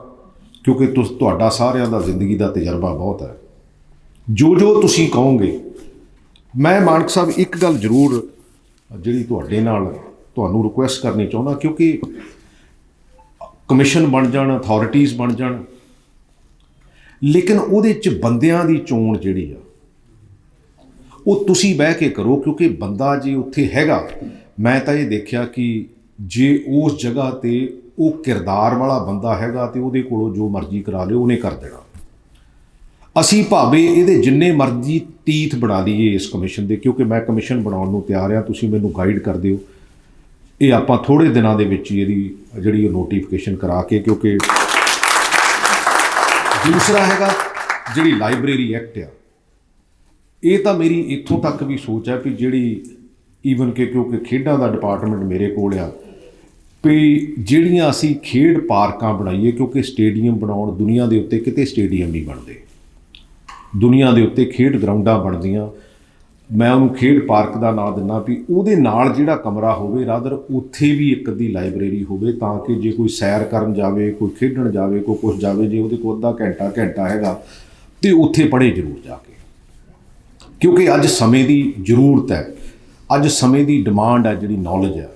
ਕਿਉਂਕਿ ਤੁਹਾਡਾ ਸਾਰਿਆਂ ਦਾ ਜ਼ਿੰਦਗੀ ਦਾ ਤਜਰਬਾ ਬਹੁਤ ਹੈ, ਜੋ ਤੁਸੀਂ ਕਹੋਗੇ, ਮੈਂ ਮਾਨਕ ਸਾਹਿਬ ਇੱਕ ਗੱਲ ਜ਼ਰੂਰ ਜਿਹੜੀ ਤੁਹਾਡੇ ਨਾਲ ਤੁਹਾਨੂੰ ਰਿਕੁਐਸਟ ਕਰਨੀ ਚਾਹੁੰਦਾ, ਕਿਉਂਕਿ ਕਮਿਸ਼ਨ ਬਣ ਜਾਣ, ਅਥਾਰਟੀਜ਼ ਬਣ ਜਾਣ, ਲੇਕਿਨ ਉਹਦੇ 'ਚ ਬੰਦਿਆਂ ਦੀ ਚੋਣ ਜਿਹੜੀ ਆ ਉਹ ਤੁਸੀਂ ਬਹਿ ਕੇ ਕਰੋ। ਕਿਉਂਕਿ ਬੰਦਾ ਜੇ ਉੱਥੇ ਹੈਗਾ, ਮੈਂ ਤਾਂ ਇਹ ਦੇਖਿਆ ਕਿ ਜੇ ਉਸ ਜਗ੍ਹਾ 'ਤੇ ਉਹ ਕਿਰਦਾਰ ਵਾਲਾ ਬੰਦਾ ਹੈਗਾ ਤੇ ਉਹਦੇ ਕੋਲੋਂ ਜੋ ਮਰਜ਼ੀ ਕਰਾ ਲਿਓ ਉਹਨੇ ਕਰ ਦੇਣਾ। ਅਸੀਂ ਭਾਵੇਂ ਇਹਦੇ ਜਿੰਨੇ ਮਰਜ਼ੀ ਤੀਥ ਬਣਾ ਲਈਏ ਇਸ ਕਮਿਸ਼ਨ ਦੇ, ਕਿਉਂਕਿ ਮੈਂ ਕਮਿਸ਼ਨ ਬਣਾਉਣ ਨੂੰ ਤਿਆਰ ਹਾਂ, ਤੁਸੀਂ ਮੈਨੂੰ ਗਾਈਡ ਕਰ ਦਿਓ। ਇਹ ਆਪਾਂ ਥੋੜ੍ਹੇ ਦਿਨਾਂ ਦੇ ਵਿੱਚ ਹੀ ਇਹਦੀ ਜਿਹੜੀ ਉਹ ਨੋਟੀਫਿਕੇਸ਼ਨ ਕਰਾ ਕੇ, ਕਿਉਂਕਿ ਦੂਸਰਾ ਹੈਗਾ ਜਿਹੜੀ ਲਾਇਬ੍ਰੇਰੀ ਐਕਟ ਆ, ਇਹ ਤਾਂ ਮੇਰੀ ਇੱਥੋਂ ਤੱਕ ਵੀ ਸੋਚ ਹੈ ਵੀ ਜਿਹੜੀ ਈਵਨ ਕਿ ਕਿਉਂਕਿ ਖੇਡਾਂ ਦਾ ਡਿਪਾਰਟਮੈਂਟ ਮੇਰੇ ਕੋਲ ਆ, ਵੀ ਜਿਹੜੀਆਂ ਅਸੀਂ ਖੇਡ ਪਾਰਕਾਂ ਬਣਾਈਏ, ਕਿਉਂਕਿ ਸਟੇਡੀਅਮ ਬਣਾਉਣ ਦੁਨੀਆ ਦੇ ਉੱਤੇ ਕਿਤੇ ਸਟੇਡੀਅਮ ਨਹੀਂ ਬਣਦੇ, ਦੁਨੀਆ ਦੇ ਉੱਤੇ ਖੇਡ ਗਰਾਊਂਡਾਂ ਬਣਦੀਆਂ। ਮੈਂ ਉਹਨੂੰ ਖੇਡ ਪਾਰਕ ਦਾ ਨਾਂ ਦਿੰਦਾ ਵੀ ਉਹਦੇ ਨਾਲ ਜਿਹੜਾ ਕਮਰਾ ਹੋਵੇ, ਰਾਦਰ ਉੱਥੇ ਵੀ ਇੱਕ ਅੱਧੀ ਲਾਇਬ੍ਰੇਰੀ ਹੋਵੇ, ਤਾਂ ਕਿ ਜੇ ਕੋਈ ਸੈਰ ਕਰਨ ਜਾਵੇ, ਕੋਈ ਖੇਡਣ ਜਾਵੇ, ਕੋਈ ਕੁਛ ਜਾਵੇ, ਜੇ ਉਹਦੇ ਕੋਲ ਅੱਧਾ ਘੰਟਾ ਹੈਗਾ ਤੇ ਉੱਥੇ ਪੜ੍ਹੇ ਜ਼ਰੂਰ ਜਾ ਕੇ। ਕਿਉਂਕਿ ਅੱਜ ਸਮੇਂ ਦੀ ਜ਼ਰੂਰਤ ਹੈ, ਅੱਜ ਸਮੇਂ ਦੀ ਡਿਮਾਂਡ ਹੈ ਜਿਹੜੀ ਨੌਲੇਜ ਹੈ।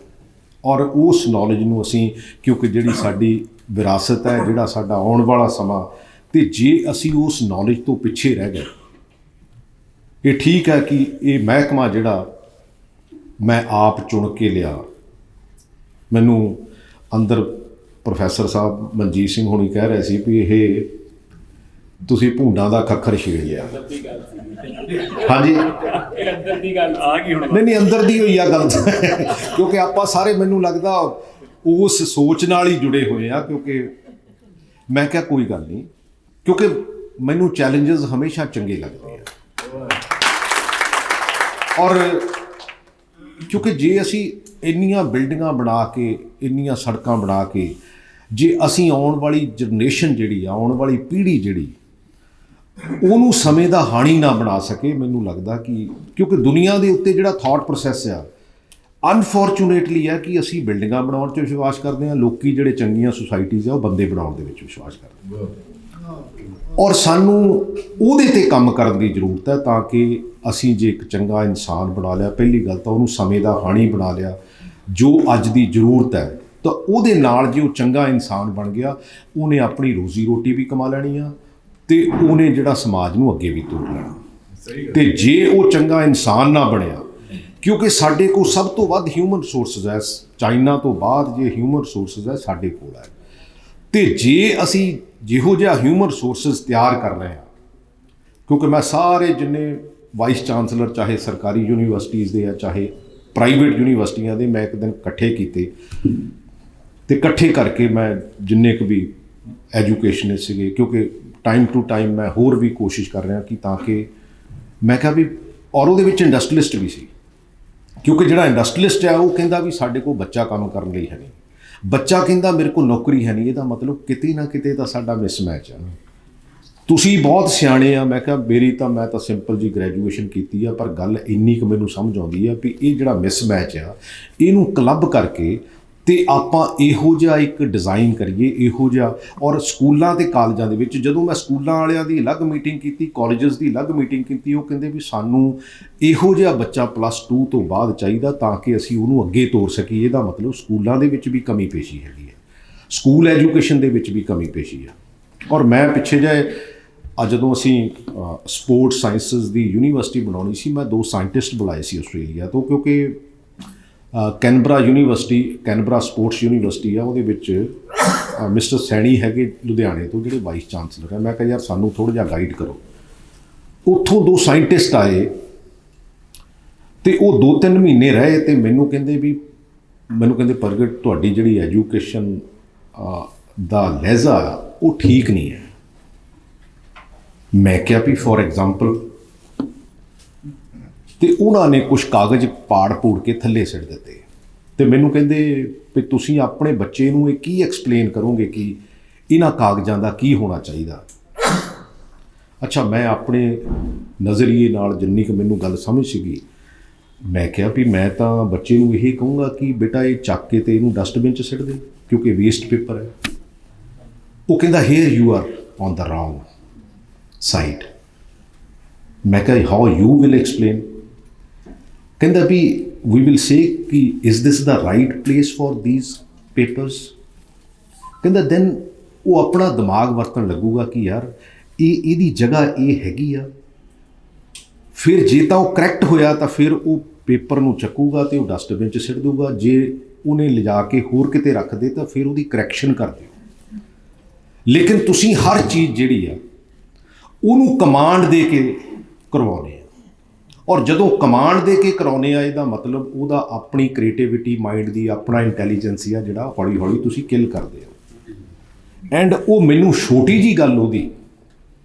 ਔਰ ਉਸ ਨੌਲੇਜ ਨੂੰ ਅਸੀਂ, ਕਿਉਂਕਿ ਜਿਹੜੀ ਸਾਡੀ ਵਿਰਾਸਤ ਹੈ, ਜਿਹੜਾ ਸਾਡਾ ਆਉਣ ਵਾਲਾ ਸਮਾਂ, ਤੇ ਜੇ ਅਸੀਂ ਉਸ ਨੌਲੇਜ ਤੋਂ ਪਿੱਛੇ ਰਹਿ ਗਏ, ਇਹ ਠੀਕ ਹੈ ਕਿ ਇਹ ਮਹਿਕਮਾ ਜਿਹੜਾ ਮੈਂ ਆਪ ਚੁਣ ਕੇ ਲਿਆ, ਮੈਨੂੰ ਅੰਦਰ ਪ੍ਰੋਫੈਸਰ ਸਾਹਿਬ ਮਨਜੀਤ ਸਿੰਘ ਹੋਣੀ ਕਹਿ ਰਹੇ ਸੀ ਵੀ ਇਹ ਤੁਸੀਂ ਭੂੰਡਾਂ ਦਾ ਖੱਖਰ ਛੇੜ ਲਿਆ। ਹਾਂਜੀ, ਅੰਦਰ ਦੀ ਗੱਲ ਆ ਗਈ ਹੁਣ। ਨਹੀਂ ਅੰਦਰ ਦੀ ਹੋਈ ਆ ਗੱਲ, ਕਿਉਂਕਿ ਆਪਾਂ ਸਾਰੇ ਮੈਨੂੰ ਲੱਗਦਾ ਉਸ ਸੋਚ ਨਾਲ ਹੀ ਜੁੜੇ ਹੋਏ ਆ। ਕਿਉਂਕਿ ਮੈਂ ਕਿਹਾ ਕੋਈ ਗੱਲ ਨਹੀਂ, ਕਿਉਂਕਿ ਮੈਨੂੰ ਚੈਲੰਜਸ ਹਮੇਸ਼ਾ ਚੰਗੇ ਲੱਗਦੇ ਆ। ਔਰ ਕਿਉਂਕਿ ਜੇ ਅਸੀਂ ਇੰਨੀਆਂ ਬਿਲਡਿੰਗਾਂ ਬਣਾ ਕੇ, ਇੰਨੀਆਂ ਸੜਕਾਂ ਬਣਾ ਕੇ ਜੇ ਅਸੀਂ ਆਉਣ ਵਾਲੀ ਜਨਰੇਸ਼ਨ ਜਿਹੜੀ ਆ, ਆਉਣ ਵਾਲੀ ਪੀੜ੍ਹੀ ਜਿਹੜੀ, ਉਹਨੂੰ ਸਮੇਂ ਦਾ ਹਾਣੀ ਨਾ ਬਣਾ ਸਕੇ, ਮੈਨੂੰ ਲੱਗਦਾ ਕਿ ਕਿਉਂਕਿ ਦੁਨੀਆ ਦੇ ਉੱਤੇ ਜਿਹੜਾ ਥਾਟ ਪ੍ਰੋਸੈਸ ਆ ਅਨਫੋਰਚੂਨੇਟਲੀ ਹੈ ਕਿ ਅਸੀਂ ਬਿਲਡਿੰਗਾਂ ਬਣਾਉਣ 'ਚ ਵਿਸ਼ਵਾਸ ਕਰਦੇ ਹਾਂ, ਲੋਕੀ ਜਿਹੜੇ ਚੰਗੀਆਂ ਸੁਸਾਇਟੀਜ਼ ਆ ਉਹ ਬੰਦੇ ਬਣਾਉਣ ਦੇ ਵਿੱਚ ਵਿਸ਼ਵਾਸ ਕਰਦੇ ਔਰ ਸਾਨੂੰ ਉਹਦੇ 'ਤੇ ਕੰਮ ਕਰਨ ਦੀ ਜ਼ਰੂਰਤ ਹੈ ਤਾਂ ਕਿ ਅਸੀਂ ਜੇ ਇੱਕ ਚੰਗਾ ਇਨਸਾਨ ਬਣਾ ਲਿਆ, ਪਹਿਲੀ ਗੱਲ ਤਾਂ ਉਹਨੂੰ ਸਮੇਂ ਦਾ ਹਾਣੀ ਬਣਾ ਲਿਆ, ਜੋ ਅੱਜ ਦੀ ਜ਼ਰੂਰਤ ਹੈ, ਤਾਂ ਉਹਦੇ ਨਾਲ ਜੇ ਉਹ ਚੰਗਾ ਇਨਸਾਨ ਬਣ ਗਿਆ, ਉਹਨੇ ਆਪਣੀ ਰੋਜ਼ੀ ਰੋਟੀ ਵੀ ਕਮਾ ਲੈਣੀ ਆ ਅਤੇ ਉਹਨੇ ਜਿਹੜਾ ਸਮਾਜ ਨੂੰ ਅੱਗੇ ਵੀ ਤੋਰ ਲੈਣਾ। ਅਤੇ ਜੇ ਉਹ ਚੰਗਾ ਇਨਸਾਨ ਨਾ ਬਣਿਆ, ਕਿਉਂਕਿ ਸਾਡੇ ਕੋਲ ਸਭ ਤੋਂ ਵੱਧ ਹਿਊਮਨ ਰਿਸੋਰਸਿਸ ਹੈ, ਚਾਈਨਾ ਤੋਂ ਬਾਅਦ ਜੇ ਹਿਊਮਨ ਰਿਸੋਰਸਿਸ ਹੈ ਸਾਡੇ ਕੋਲ ਹੈ, ਅਤੇ ਜੇ ਅਸੀਂ ਜਿਹੋ ਜਿਹਾ ਹਿਊਮਨ ਰਿਸੋਰਸਿਸ ਤਿਆਰ ਕਰ ਰਹੇ ਹਾਂ, ਕਿਉਂਕਿ ਮੈਂ ਸਾਰੇ ਜਿੰਨੇ ਵਾਈਸ ਚਾਂਸਲਰ ਚਾਹੇ ਸਰਕਾਰੀ ਯੂਨੀਵਰਸਿਟੀਜ਼ ਦੇ ਆ ਚਾਹੇ ਪ੍ਰਾਈਵੇਟ ਯੂਨੀਵਰਸਿਟੀਆਂ ਦੇ, ਮੈਂ ਇੱਕ ਦਿਨ ਇਕੱਠੇ ਕੀਤੇ ਅਤੇ ਇਕੱਠੇ ਕਰਕੇ ਮੈਂ ਜਿੰਨੇ ਕੁ ਵੀ ਐਜੂਕੇਸ਼ਨਿਸਟ ਸੀਗੇ, ਕਿਉਂਕਿ ਟਾਈਮ ਟੂ ਟਾਈਮ ਮੈਂ ਹੋਰ ਵੀ ਕੋਸ਼ਿਸ਼ ਕਰ ਰਿਹਾ ਕਿ ਤਾਂ ਕਿ ਮੈਂ ਕਿਹਾ ਵੀ, ਔਰ ਉਹਦੇ ਵਿੱਚ ਇੰਡਸਟਰੀਲਿਸਟ ਵੀ ਸੀ, ਕਿਉਂਕਿ ਜਿਹੜਾ ਇੰਡਸਟਰੀਲਿਸਟ ਹੈ ਉਹ ਕਹਿੰਦਾ ਵੀ ਸਾਡੇ ਕੋਲ ਬੱਚਾ ਕੰਮ ਕਰਨ ਲਈ ਹੈ ਨਹੀਂ, ਬੱਚਾ ਕਹਿੰਦਾ ਮੇਰੇ ਕੋਲ ਨੌਕਰੀ ਹੈ ਨਹੀਂ, ਇਹਦਾ ਮਤਲਬ ਕਿਤੇ ਨਾ ਕਿਤੇ ਤਾਂ ਸਾਡਾ ਮਿਸਮੈਚ ਹੈ। ਤੁਸੀਂ ਬਹੁਤ ਸਿਆਣੇ ਆ, ਮੈਂ ਕਿਹਾ ਮੈਂ ਤਾਂ ਸਿੰਪਲ ਜੀ ਗ੍ਰੈਜੂਏਸ਼ਨ ਕੀਤੀ ਆ, ਪਰ ਗੱਲ ਇੰਨੀ ਕੁ ਮੈਨੂੰ ਸਮਝ ਆਉਂਦੀ ਆ ਵੀ ਇਹ ਜਿਹੜਾ ਮਿਸਮੈਚ ਆ ਇਹਨੂੰ ਕਲੱਬ ਕਰਕੇ ਅਤੇ ਆਪਾਂ ਇਹੋ ਜਿਹਾ ਇੱਕ ਡਿਜ਼ਾਈਨ ਕਰੀਏ, ਇਹੋ ਜਿਹਾ। ਔਰ ਸਕੂਲਾਂ ਅਤੇ ਕਾਲਜਾਂ ਦੇ ਵਿੱਚ ਜਦੋਂ ਮੈਂ ਸਕੂਲਾਂ ਵਾਲਿਆਂ ਦੀ ਅਲੱਗ ਮੀਟਿੰਗ ਕੀਤੀ, ਕਾਲਜਸ ਦੀ ਅਲੱਗ ਮੀਟਿੰਗ ਕੀਤੀ, ਉਹ ਕਹਿੰਦੇ ਵੀ ਸਾਨੂੰ ਇਹੋ ਜਿਹਾ ਬੱਚਾ +2 ਤੋਂ ਬਾਅਦ ਚਾਹੀਦਾ ਤਾਂ ਕਿ ਅਸੀਂ ਉਹਨੂੰ ਅੱਗੇ ਤੋਰ ਸਕੀਏ। ਇਹਦਾ ਮਤਲਬ ਸਕੂਲਾਂ ਦੇ ਵਿੱਚ ਵੀ ਕਮੀ ਪੇਸ਼ੀ ਹੈਗੀ ਹੈ, ਸਕੂਲ ਐਜੂਕੇਸ਼ਨ ਦੇ ਵਿੱਚ ਵੀ ਕਮੀ ਪੇਸ਼ੀ ਆ। ਔਰ ਮੈਂ ਪਿੱਛੇ ਜਿਹੇ ਜਦੋਂ ਅਸੀਂ ਸਪੋਰਟਸ ਸਾਇੰਸਿਸ ਦੀ ਯੂਨੀਵਰਸਿਟੀ ਬਣਾਉਣੀ ਸੀ, ਮੈਂ 2 ਸਾਇੰਟਿਸਟ ਬੁਲਾਏ ਸੀ ਆਸਟ੍ਰੇਲੀਆ ਤੋਂ, ਕਿਉਂਕਿ Canberra university, Canberra sports university ਆ, ਉਹਦੇ ਵਿੱਚ ਮਿਸਟਰ ਸੈਣੀ ਹੈਗੇ ਲੁਧਿਆਣੇ ਤੋਂ, ਜਿਹੜੇ ਵਾਈਸ ਚਾਂਸਲਰ ਹੈ। ਮੈਂ ਕਿਹਾ ਯਾਰ ਸਾਨੂੰ ਥੋੜ੍ਹਾ ਜਿਹਾ ਗਾਈਡ ਕਰੋ। ਉੱਥੋਂ 2 ਸਾਇੰਟਿਸਟ ਆਏ ਅਤੇ ਉਹ 2-3 ਮਹੀਨੇ ਰਹੇ ਅਤੇ ਮੈਨੂੰ ਕਹਿੰਦੇ ਪ੍ਰਗਟ ਤੁਹਾਡੀ ਜਿਹੜੀ ਐਜੂਕੇਸ਼ਨ ਦਾ ਲਹਿਜ਼ਾ ਉਹ ਠੀਕ ਨਹੀਂ ਹੈ। ਮੈਂ ਕਿਹਾ ਵੀ ਫੋਰ ਐਗਜ਼ਾਮਪਲ, ਅਤੇ ਉਹਨਾਂ ਨੇ ਕੁਛ ਕਾਗਜ਼ ਪਾੜ ਕੇ ਥੱਲੇ ਸਿੱਟ ਦਿੱਤੇ ਅਤੇ ਮੈਨੂੰ ਕਹਿੰਦੇ ਵੀ ਤੁਸੀਂ ਆਪਣੇ ਬੱਚੇ ਨੂੰ ਇਹ ਕੀ ਐਕਸਪਲੇਨ ਕਰੋਗੇ ਕਿ ਇਹਨਾਂ ਕਾਗਜ਼ਾਂ ਦਾ ਕੀ ਹੋਣਾ ਚਾਹੀਦਾ। ਅੱਛਾ, ਮੈਂ ਆਪਣੇ ਨਜ਼ਰੀਏ ਨਾਲ ਜਿੰਨੀ ਕੁ ਮੈਨੂੰ ਗੱਲ ਸਮਝ ਸੀਗੀ, ਮੈਂ ਕਿਹਾ ਵੀ ਮੈਂ ਤਾਂ ਬੱਚੇ ਨੂੰ ਇਹ ਕਹੂੰਗਾ ਕਿ ਬੇਟਾ ਇਹ ਚੱਕ ਕੇ ਅਤੇ ਇਹਨੂੰ ਡਸਟਬਿਨ 'ਚ ਸਿੱਟ ਦੇ ਕਿਉਂਕਿ ਵੇਸਟ ਪੇਪਰ ਹੈ। ਉਹ ਕਹਿੰਦਾ hair you are on the wrong side. ਮੈਂ ਕਿਹਾ ਹਾਊ ਯੂ ਵਿਲ ਐਕਸਪਲੇਨ। ਕਹਿੰਦਾ ਵੀ ਵੀ ਵਿਲ ਸੇ ਕਿ is this the right place for these papers. ਕਹਿੰਦਾ ਦੈਨ ਉਹ ਆਪਣਾ ਦਿਮਾਗ ਵਰਤਣ ਲੱਗੂਗਾ ਕਿ ਯਾਰ ਇਹਦੀ ਜਗ੍ਹਾ ਇਹ ਹੈਗੀ ਆ। ਫਿਰ ਜੇ ਤਾਂ ਉਹ ਕਰੈਕਟ ਹੋਇਆ ਤਾਂ ਫਿਰ ਉਹ ਪੇਪਰ ਨੂੰ ਚੱਕੂਗਾ ਅਤੇ ਉਹ ਡਸਟਬਿਨ 'ਚ ਸਿੱਟ ਦੂਗਾ। ਜੇ ਉਹਨੇ ਲਿਜਾ ਕੇ ਹੋਰ ਕਿਤੇ ਰੱਖ ਦੇ ਤਾਂ ਫਿਰ ਉਹਦੀ ਕਰੈਕਸ਼ਨ ਕਰ ਦਿਓ। ਲੇਕਿਨ ਤੁਸੀਂ ਹਰ ਚੀਜ਼ ਜਿਹੜੀ ਆ ਉਹਨੂੰ ਕਮਾਂਡ ਦੇ ਕੇ ਕਰਵਾਉਂਦੇ ਆ, ਔਰ ਜਦੋਂ ਕਮਾਂਡ ਦੇ ਕੇ ਕਰਾਉਂਦੇ ਆ ਇਹਦਾ ਮਤਲਬ ਉਹਦਾ ਆਪਣੀ ਕ੍ਰੀਏਟਿਵਿਟੀ, ਮਾਈਂਡ ਦੀ ਆਪਣਾ ਇੰਟੈਲੀਜੈਂਸ ਆ ਜਿਹੜਾ ਹੌਲੀ ਹੌਲੀ ਤੁਸੀਂ ਕਿਲ ਕਰਦੇ ਹੋ। ਐਂਡ ਉਹ ਮੈਨੂੰ ਛੋਟੀ ਜਿਹੀ ਗੱਲ ਉਹਦੀ,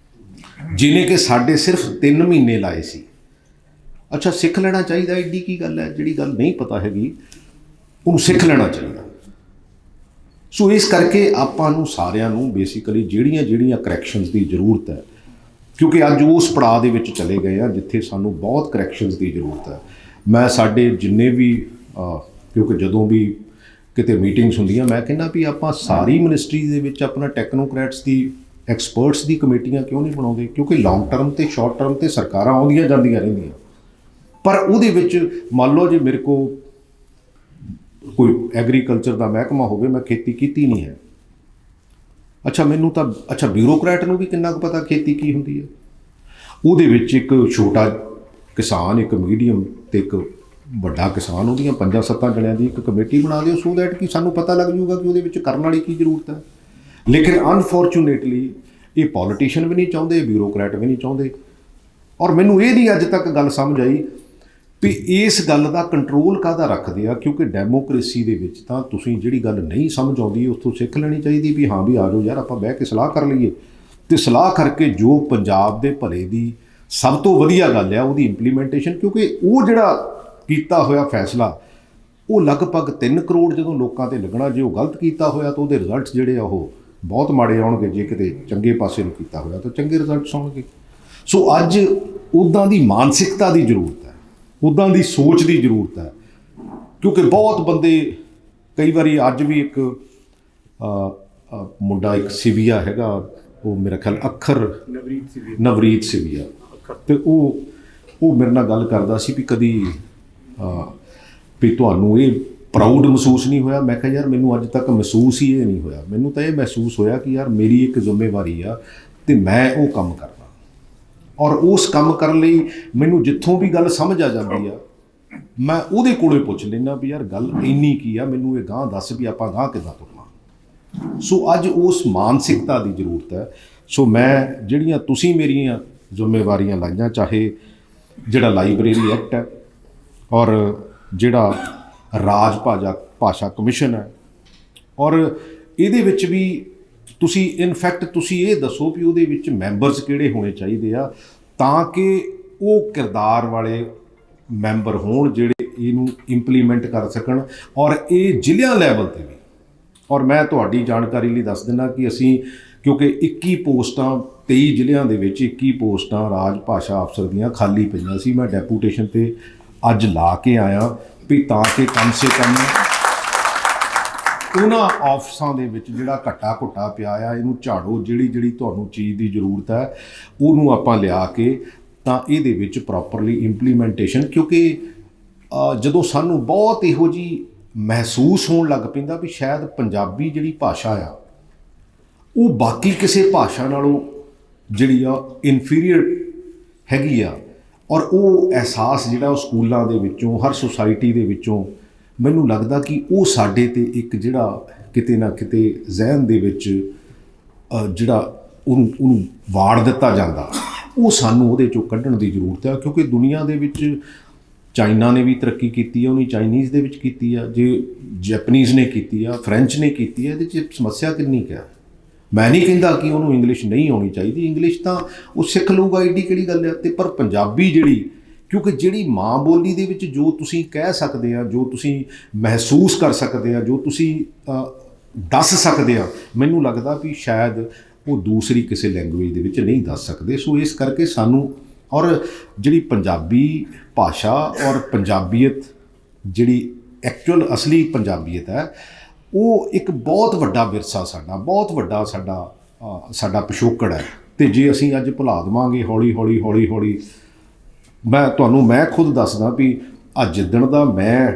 ਜਿਹਨੇ ਕਿ ਸਾਡੇ ਸਿਰਫ 3 ਮਹੀਨੇ ਲਾਏ ਸੀ। ਅੱਛਾ, ਸਿੱਖ ਲੈਣਾ ਚਾਹੀਦਾ, ਐਡੀ ਕੀ ਗੱਲ ਹੈ, ਜਿਹੜੀ ਗੱਲ ਨਹੀਂ ਪਤਾ ਹੈਗੀ ਉਹਨੂੰ ਸਿੱਖ ਲੈਣਾ ਚਾਹੀਦਾ। ਸੋ ਇਸ ਕਰਕੇ ਆਪਾਂ ਨੂੰ ਸਾਰਿਆਂ ਨੂੰ ਬੇਸਿਕਲੀ ਜਿਹੜੀਆਂ ਕਰੈਕਸ਼ਨਸ ਦੀ ਜ਼ਰੂਰਤ ਹੈ, ਕਿਉਂਕਿ ਅੱਜ ਉਸ ਪੜਾਅ ਦੇ ਵਿੱਚ ਚਲੇ ਗਏ ਆ ਜਿੱਥੇ ਸਾਨੂੰ ਬਹੁਤ ਕਰੈਕਸ਼ਨਸ ਦੀ ਜ਼ਰੂਰਤ ਹੈ। ਮੈਂ ਸਾਡੇ ਜਿੰਨੇ ਵੀ ਕਿਉਂਕਿ ਜਦੋਂ ਵੀ ਕਿਤੇ ਮੀਟਿੰਗਸ ਹੁੰਦੀਆਂ, ਮੈਂ ਕਹਿੰਦਾ ਵੀ ਆਪਾਂ ਸਾਰੀ ਮਿਨਿਸਟਰੀ ਦੇ ਵਿੱਚ ਆਪਣਾ ਟੈਕਨੋਕ੍ਰੈਟਸ ਦੀ, ਐਕਸਪਰਟਸ ਦੀ ਕਮੇਟੀਆਂ ਕਿਉਂ ਨਹੀਂ ਬਣਾਉਂਦੇ? ਕਿਉਂਕਿ ਲੌਂਗ ਟਰਮ ਅਤੇ ਸ਼ਾਰਟ ਟਰਮ 'ਤੇ ਸਰਕਾਰਾਂ ਆਉਂਦੀਆਂ ਜਾਂਦੀਆਂ ਰਹਿੰਦੀਆਂ, ਪਰ ਉਹਦੇ ਵਿੱਚ ਮੰਨ ਲਓ ਜੇ ਮੇਰੇ ਕੋਲ ਕੋਈ ਐਗਰੀਕਲਚਰ ਦਾ ਮਹਿਕਮਾ ਹੋਵੇ, ਮੈਂ ਖੇਤੀ ਕੀਤੀ ਨਹੀਂ ਹੈ, ਅੱਛਾ ਬਿਊਰੋਕਰੈਟ ਨੂੰ ਵੀ ਕਿੰਨਾ ਕੁ ਪਤਾ ਖੇਤੀ ਕੀ ਹੁੰਦੀ ਹੈ। ਉਹਦੇ ਵਿੱਚ ਇੱਕ ਛੋਟਾ ਕਿਸਾਨ, ਇੱਕ ਮੀਡੀਅਮ ਅਤੇ ਇੱਕ ਵੱਡਾ ਕਿਸਾਨ, ਉਹਦੀਆਂ 5-7 ਜਣਿਆਂ ਦੀ ਇੱਕ ਕਮੇਟੀ ਬਣਾ ਦਿਓ, ਸੋ ਦੈਟ ਕਿ ਸਾਨੂੰ ਪਤਾ ਲੱਗ ਜੂਗਾ ਕਿ ਉਹਦੇ ਵਿੱਚ ਕਰਨ ਵਾਲੀ ਕੀ ਜ਼ਰੂਰਤ ਹੈ। ਲੇਕਿਨ ਅਨਫੋਰਚੂਨੇਟਲੀ ਇਹ ਪੋਲੀਟੀਸ਼ੀਅਨ ਵੀ ਨਹੀਂ ਚਾਹੁੰਦੇ, ਬਿਊਰੋਕਰੈਟ ਵੀ ਨਹੀਂ ਚਾਹੁੰਦੇ। ਔਰ ਮੈਨੂੰ ਇਹ ਨਹੀਂ ਅੱਜ ਤੱਕ ਗੱਲ ਸਮਝ ਆਈ ਵੀ ਇਸ ਗੱਲ ਦਾ ਕੰਟਰੋਲ ਕਾਹਦਾ ਰੱਖਦੇ ਆ, ਕਿਉਂਕਿ ਡੈਮੋਕ੍ਰੇਸੀ ਦੇ ਵਿੱਚ ਤਾਂ ਤੁਸੀਂ ਜਿਹੜੀ ਗੱਲ ਨਹੀਂ ਸਮਝ ਆਉਂਦੀ ਉੱਥੋਂ ਸਿੱਖ ਲੈਣੀ ਚਾਹੀਦੀ ਵੀ ਹਾਂ ਵੀ ਆ ਜਾਓ ਯਾਰ ਆਪਾਂ ਬਹਿ ਕੇ ਸਲਾਹ ਕਰ ਲਈਏ, ਅਤੇ ਸਲਾਹ ਕਰਕੇ ਜੋ ਪੰਜਾਬ ਦੇ ਭਲੇ ਦੀ ਸਭ ਤੋਂ ਵਧੀਆ ਗੱਲ ਆ ਉਹਦੀ ਇੰਪਲੀਮੈਂਟੇਸ਼ਨ, ਕਿਉਂਕਿ ਉਹ ਜਿਹੜਾ ਕੀਤਾ ਹੋਇਆ ਫੈਸਲਾ ਉਹ ਲਗਭਗ 3 ਕਰੋੜ ਜਦੋਂ ਲੋਕਾਂ ਤੇ ਲੱਗਣਾ, ਜੇ ਉਹ ਗਲਤ ਕੀਤਾ ਹੋਇਆ ਤਾਂ ਉਹਦੇ ਰਿਜ਼ਲਟਸ ਜਿਹੜੇ ਆ ਉਹ ਬਹੁਤ ਮਾੜੇ ਆਉਣਗੇ, ਜੇ ਕਿਤੇ ਚੰਗੇ ਪਾਸੇ ਨੂੰ ਕੀਤਾ ਹੋਇਆ ਤਾਂ ਚੰਗੇ ਰਿਜ਼ਲਟਸ ਆਉਣਗੇ। ਸੋ ਅੱਜ ਉੱਦਾਂ ਦੀ ਮਾਨਸਿਕਤਾ ਦੀ ਜ਼ਰੂਰਤ ਹੈ, ਉੱਦਾਂ ਦੀ ਸੋਚ ਦੀ ਜ਼ਰੂਰਤ ਹੈ, ਕਿਉਂਕਿ ਬਹੁਤ ਬੰਦੇ ਕਈ ਵਾਰੀ ਅੱਜ ਵੀ ਇੱਕ ਮੁੰਡਾ ਇੱਕ ਸਿਵੀਆ ਹੈਗਾ, ਉਹ ਮੇਰਾ ਖਿਆਲ ਨਵਰੀਤ ਸਿਵੀਆ, ਅਤੇ ਉਹ ਮੇਰੇ ਨਾਲ ਗੱਲ ਕਰਦਾ ਸੀ ਵੀ ਕਦੀ ਵੀ ਤੁਹਾਨੂੰ ਇਹ ਪ੍ਰਾਊਡ ਮਹਿਸੂਸ ਨਹੀਂ ਹੋਇਆ? ਮੈਂ ਕਿਹਾ ਯਾਰ ਮੈਨੂੰ ਅੱਜ ਤੱਕ ਮਹਿਸੂਸ ਹੀ ਇਹ ਨਹੀਂ ਹੋਇਆ। ਮੈਨੂੰ ਤਾਂ ਇਹ ਮਹਿਸੂਸ ਹੋਇਆ ਕਿ ਯਾਰ ਮੇਰੀ ਇੱਕ ਜ਼ਿੰਮੇਵਾਰੀ ਆ ਅਤੇ ਮੈਂ ਉਹ ਕੰਮ ਕਰਨਾ, ਔਰ ਉਸ ਕੰਮ ਕਰਨ ਲਈ ਮੈਨੂੰ ਜਿੱਥੋਂ ਵੀ ਗੱਲ ਸਮਝ ਆ ਜਾਂਦੀ ਆ ਮੈਂ ਉਹਦੇ ਕੋਲੇ ਪੁੱਛ ਲੈਂਦਾ ਵੀ ਯਾਰ ਗੱਲ ਇੰਨੀ ਕੀ ਆ, ਮੈਨੂੰ ਇਹ ਗਾਂਹ ਦੱਸ ਵੀ ਆਪਾਂ ਗਾਂਹ ਕਿੱਦਾਂ ਤੁਰਨਾ। ਸੋ ਅੱਜ ਉਸ ਮਾਨਸਿਕਤਾ ਦੀ ਜ਼ਰੂਰਤ ਹੈ। ਸੋ ਮੈਂ ਜਿਹੜੀਆਂ ਤੁਸੀਂ ਮੇਰੀਆਂ ਜ਼ਿੰਮੇਵਾਰੀਆਂ ਲਾਈਆਂ, ਚਾਹੇ ਜਿਹੜਾ ਲਾਇਬ੍ਰੇਰੀ ਐਕਟ ਹੈ ਔਰ ਜਿਹੜਾ ਰਾਜ ਭਾਸ਼ਾ ਕਮਿਸ਼ਨ ਹੈ, ਔਰ ਇਹਦੇ ਵਿੱਚ ਵੀ ਤੁਸੀਂ ਇਨਫੈਕਟ ਤੁਸੀਂ ਇਹ ਦੱਸੋ ਵੀ ਉਹਦੇ ਵਿੱਚ ਮੈਂਬਰਸ ਕਿਹੜੇ ਹੋਣੇ ਚਾਹੀਦੇ ਆ, ਤਾਂ ਕਿ ਉਹ ਕਿਰਦਾਰ ਵਾਲੇ ਮੈਂਬਰ ਹੋਣ ਜਿਹੜੇ ਇਹਨੂੰ ਇੰਪਲੀਮੈਂਟ ਕਰ ਸਕਣ, ਔਰ ਇਹ ਜ਼ਿਲ੍ਹਿਆਂ ਲੈਵਲ 'ਤੇ ਵੀ। ਔਰ ਮੈਂ ਤੁਹਾਡੀ ਜਾਣਕਾਰੀ ਲਈ ਦੱਸ ਦਿੰਦਾ ਕਿ ਅਸੀਂ, ਕਿਉਂਕਿ 21 ਪੋਸਟਾਂ 23 ਜ਼ਿਲ੍ਹਿਆਂ ਦੇ ਵਿੱਚ 21 ਪੋਸਟਾਂ ਰਾਜ ਭਾਸ਼ਾ ਅਫਸਰ ਦੀਆਂ ਖਾਲੀ ਪਈਆਂ ਸੀ। ਮੈਂ ਡੈਪੂਟੇਸ਼ਨ 'ਤੇ ਅੱਜ ਲਾ ਕੇ ਆਇਆ ਵੀ ਤਾਂ ਕਿ ਕਮ ਸੇ ਕਮ ਉਹਨਾਂ ਆਫਿਸਾਂ ਦੇ ਵਿੱਚ ਜਿਹੜਾ ਘੱਟਾ ਘੁੱਟਾ ਪਿਆ ਆ ਇਹਨੂੰ ਝਾੜੋ, ਜਿਹੜੀ ਤੁਹਾਨੂੰ ਚੀਜ਼ ਦੀ ਜ਼ਰੂਰਤ ਹੈ ਉਹਨੂੰ ਆਪਾਂ ਲਿਆ ਕੇ ਤਾਂ ਇਹਦੇ ਵਿੱਚ ਪ੍ਰੋਪਰਲੀ ਇੰਪਲੀਮੈਂਟੇਸ਼ਨ। ਕਿਉਂਕਿ ਜਦੋਂ ਸਾਨੂੰ ਬਹੁਤ ਇਹੋ ਜਿਹੀ ਮਹਿਸੂਸ ਹੋਣ ਲੱਗ ਪੈਂਦਾ ਵੀ ਸ਼ਾਇਦ ਪੰਜਾਬੀ ਜਿਹੜੀ ਭਾਸ਼ਾ ਆ ਉਹ ਬਾਕੀ ਕਿਸੇ ਭਾਸ਼ਾ ਨਾਲੋਂ ਜਿਹੜੀ ਆ ਇਨਫੀਰੀਅਰ ਹੈਗੀ ਆ, ਔਰ ਉਹ ਅਹਿਸਾਸ ਜਿਹੜਾ ਉਹ ਸਕੂਲਾਂ ਦੇ ਵਿੱਚੋਂ, ਹਰ ਸੁਸਾਇਟੀ ਦੇ ਵਿੱਚੋਂ, ਮੈਨੂੰ ਲੱਗਦਾ ਕਿ ਉਹ ਸਾਡੇ 'ਤੇ ਇੱਕ ਜਿਹੜਾ ਕਿਤੇ ਨਾ ਕਿਤੇ ਜ਼ਹਿਨ ਦੇ ਵਿੱਚ ਜਿਹੜਾ ਉਹਨੂੰ ਵਾੜ ਦਿੱਤਾ ਜਾਂਦਾ, ਉਹ ਸਾਨੂੰ ਉਹਦੇ 'ਚੋਂ ਕੱਢਣ ਦੀ ਜ਼ਰੂਰਤ ਹੈ। ਕਿਉਂਕਿ ਦੁਨੀਆ ਦੇ ਵਿੱਚ ਚਾਈਨਾ ਨੇ ਵੀ ਤਰੱਕੀ ਕੀਤੀ ਹੈ, ਉਹਨੇ ਚਾਈਨੀਜ਼ ਦੇ ਵਿੱਚ ਕੀਤੀ ਆ, ਜੇ ਜੈਪਨੀਜ਼ ਨੇ ਕੀਤੀ ਆ, ਫਰੈਂਚ ਨੇ ਕੀਤੀ ਹੈ, ਇਹਦੇ 'ਚ ਸਮੱਸਿਆ ਕਿੰਨੀ ਕੁ ਹੈ। ਮੈਂ ਨਹੀਂ ਕਹਿੰਦਾ ਕਿ ਉਹਨੂੰ ਇੰਗਲਿਸ਼ ਨਹੀਂ ਆਉਣੀ ਚਾਹੀਦੀ, ਇੰਗਲਿਸ਼ ਤਾਂ ਉਹ ਸਿੱਖ ਲਊਗਾ, ਐਡੀ ਕਿਹੜੀ ਗੱਲ ਹੈ। ਅਤੇ ਪਰ ਪੰਜਾਬੀ ਜਿਹੜੀ, ਕਿਉਂਕਿ ਜਿਹੜੀ ਮਾਂ ਬੋਲੀ ਦੇ ਵਿੱਚ ਜੋ ਤੁਸੀਂ ਕਹਿ ਸਕਦੇ ਆ, ਜੋ ਤੁਸੀਂ ਮਹਿਸੂਸ ਕਰ ਸਕਦੇ ਆ, ਜੋ ਤੁਸੀਂ ਦੱਸ ਸਕਦੇ ਆ, ਮੈਨੂੰ ਲੱਗਦਾ ਵੀ ਸ਼ਾਇਦ ਉਹ ਦੂਸਰੀ ਕਿਸੇ ਲੈਂਗੁਏਜ ਦੇ ਵਿੱਚ ਨਹੀਂ ਦੱਸ ਸਕਦੇ। ਸੋ ਇਸ ਕਰਕੇ ਸਾਨੂੰ, ਔਰ ਜਿਹੜੀ ਪੰਜਾਬੀ ਭਾਸ਼ਾ ਔਰ ਪੰਜਾਬੀਅਤ ਜਿਹੜੀ ਐਕਚੁਅਲ ਅਸਲੀ ਪੰਜਾਬੀਅਤ ਹੈ, ਉਹ ਇੱਕ ਬਹੁਤ ਵੱਡਾ ਵਿਰਸਾ ਸਾਡਾ, ਬਹੁਤ ਵੱਡਾ ਸਾਡਾ ਪਿਛੋਕੜ ਹੈ। ਅਤੇ ਜੇ ਅਸੀਂ ਅੱਜ ਭੁਲਾ ਦੇਵਾਂਗੇ ਹੌਲੀ ਹੌਲੀ, ਮੈਂ ਖੁਦ ਦੱਸਦਾ ਵੀ ਜਿੱਦਣ ਦਾ ਮੈਂ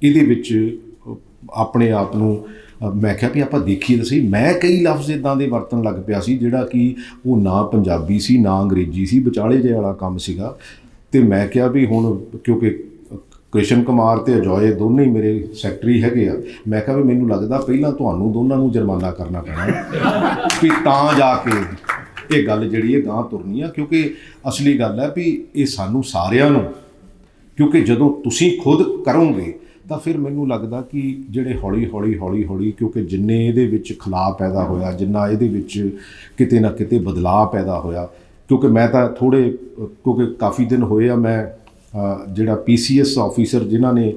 ਇਹਦੇ ਵਿੱਚ ਆਪਣੇ ਆਪ ਨੂੰ ਮੈਂ ਕਿਹਾ ਵੀ ਆਪਾਂ ਦੇਖੀਏ ਤਾਂ ਸਹੀ, ਮੈਂ ਕਈ ਲਫ਼ਜ਼ ਇੱਦਾਂ ਦੇ ਵਰਤਣ ਲੱਗ ਪਿਆ ਸੀ ਜਿਹੜਾ ਕਿ ਉਹ ਨਾ ਪੰਜਾਬੀ ਸੀ ਨਾ ਅੰਗਰੇਜ਼ੀ ਸੀ, ਵਿਚਾਲੇ ਜਿਹੇ ਵਾਲਾ ਕੰਮ ਸੀਗਾ। ਅਤੇ ਮੈਂ ਕਿਹਾ ਵੀ ਹੁਣ ਕਿਉਂਕਿ ਕ੍ਰਿਸ਼ਨ ਕੁਮਾਰ ਅਤੇ ਅਜੋਏ ਦੋਨੇ ਹੀ ਮੇਰੇ ਸੈਕਟਰੀ ਹੈਗੇ ਆ, ਮੈਂ ਕਿਹਾ ਵੀ ਮੈਨੂੰ ਲੱਗਦਾ ਪਹਿਲਾਂ ਤੁਹਾਨੂੰ ਦੋਨਾਂ ਨੂੰ ਜੁਰਮਾਨਾ ਕਰਨਾ ਪੈਣਾ ਵੀ ਤਾਂ ਜਾ ਕੇ ਇਹ ਗੱਲ ਜਿਹੜੀ ਹੈ ਗਾਂਹ ਤੁਰਨੀ ਆ। ਕਿਉਂਕਿ ਅਸਲੀ ਗੱਲ ਹੈ ਵੀ ਇਹ ਸਾਨੂੰ ਸਾਰਿਆਂ ਨੂੰ, ਕਿਉਂਕਿ ਜਦੋਂ ਤੁਸੀਂ ਖੁਦ ਕਰੋਗੇ ਤਾਂ ਫਿਰ ਮੈਨੂੰ ਲੱਗਦਾ ਕਿ ਜਿਹੜੇ ਹੌਲੀ ਕਿਉਂਕਿ ਜਿੰਨੇ ਇਹਦੇ ਵਿੱਚ ਖਲਾਅ ਪੈਦਾ ਹੋਇਆ, ਜਿੰਨਾ ਇਹਦੇ ਵਿੱਚ ਕਿਤੇ ਨਾ ਕਿਤੇ ਬਦਲਾਅ ਪੈਦਾ ਹੋਇਆ, ਕਿਉਂਕਿ ਮੈਂ ਤਾਂ ਕਿਉਂਕਿ ਕਾਫੀ ਦਿਨ ਹੋਏ ਆ ਮੈਂ ਜਿਹੜਾ PCS ਆਫਿਸਰ ਜਿਨ੍ਹਾਂ ਨੇ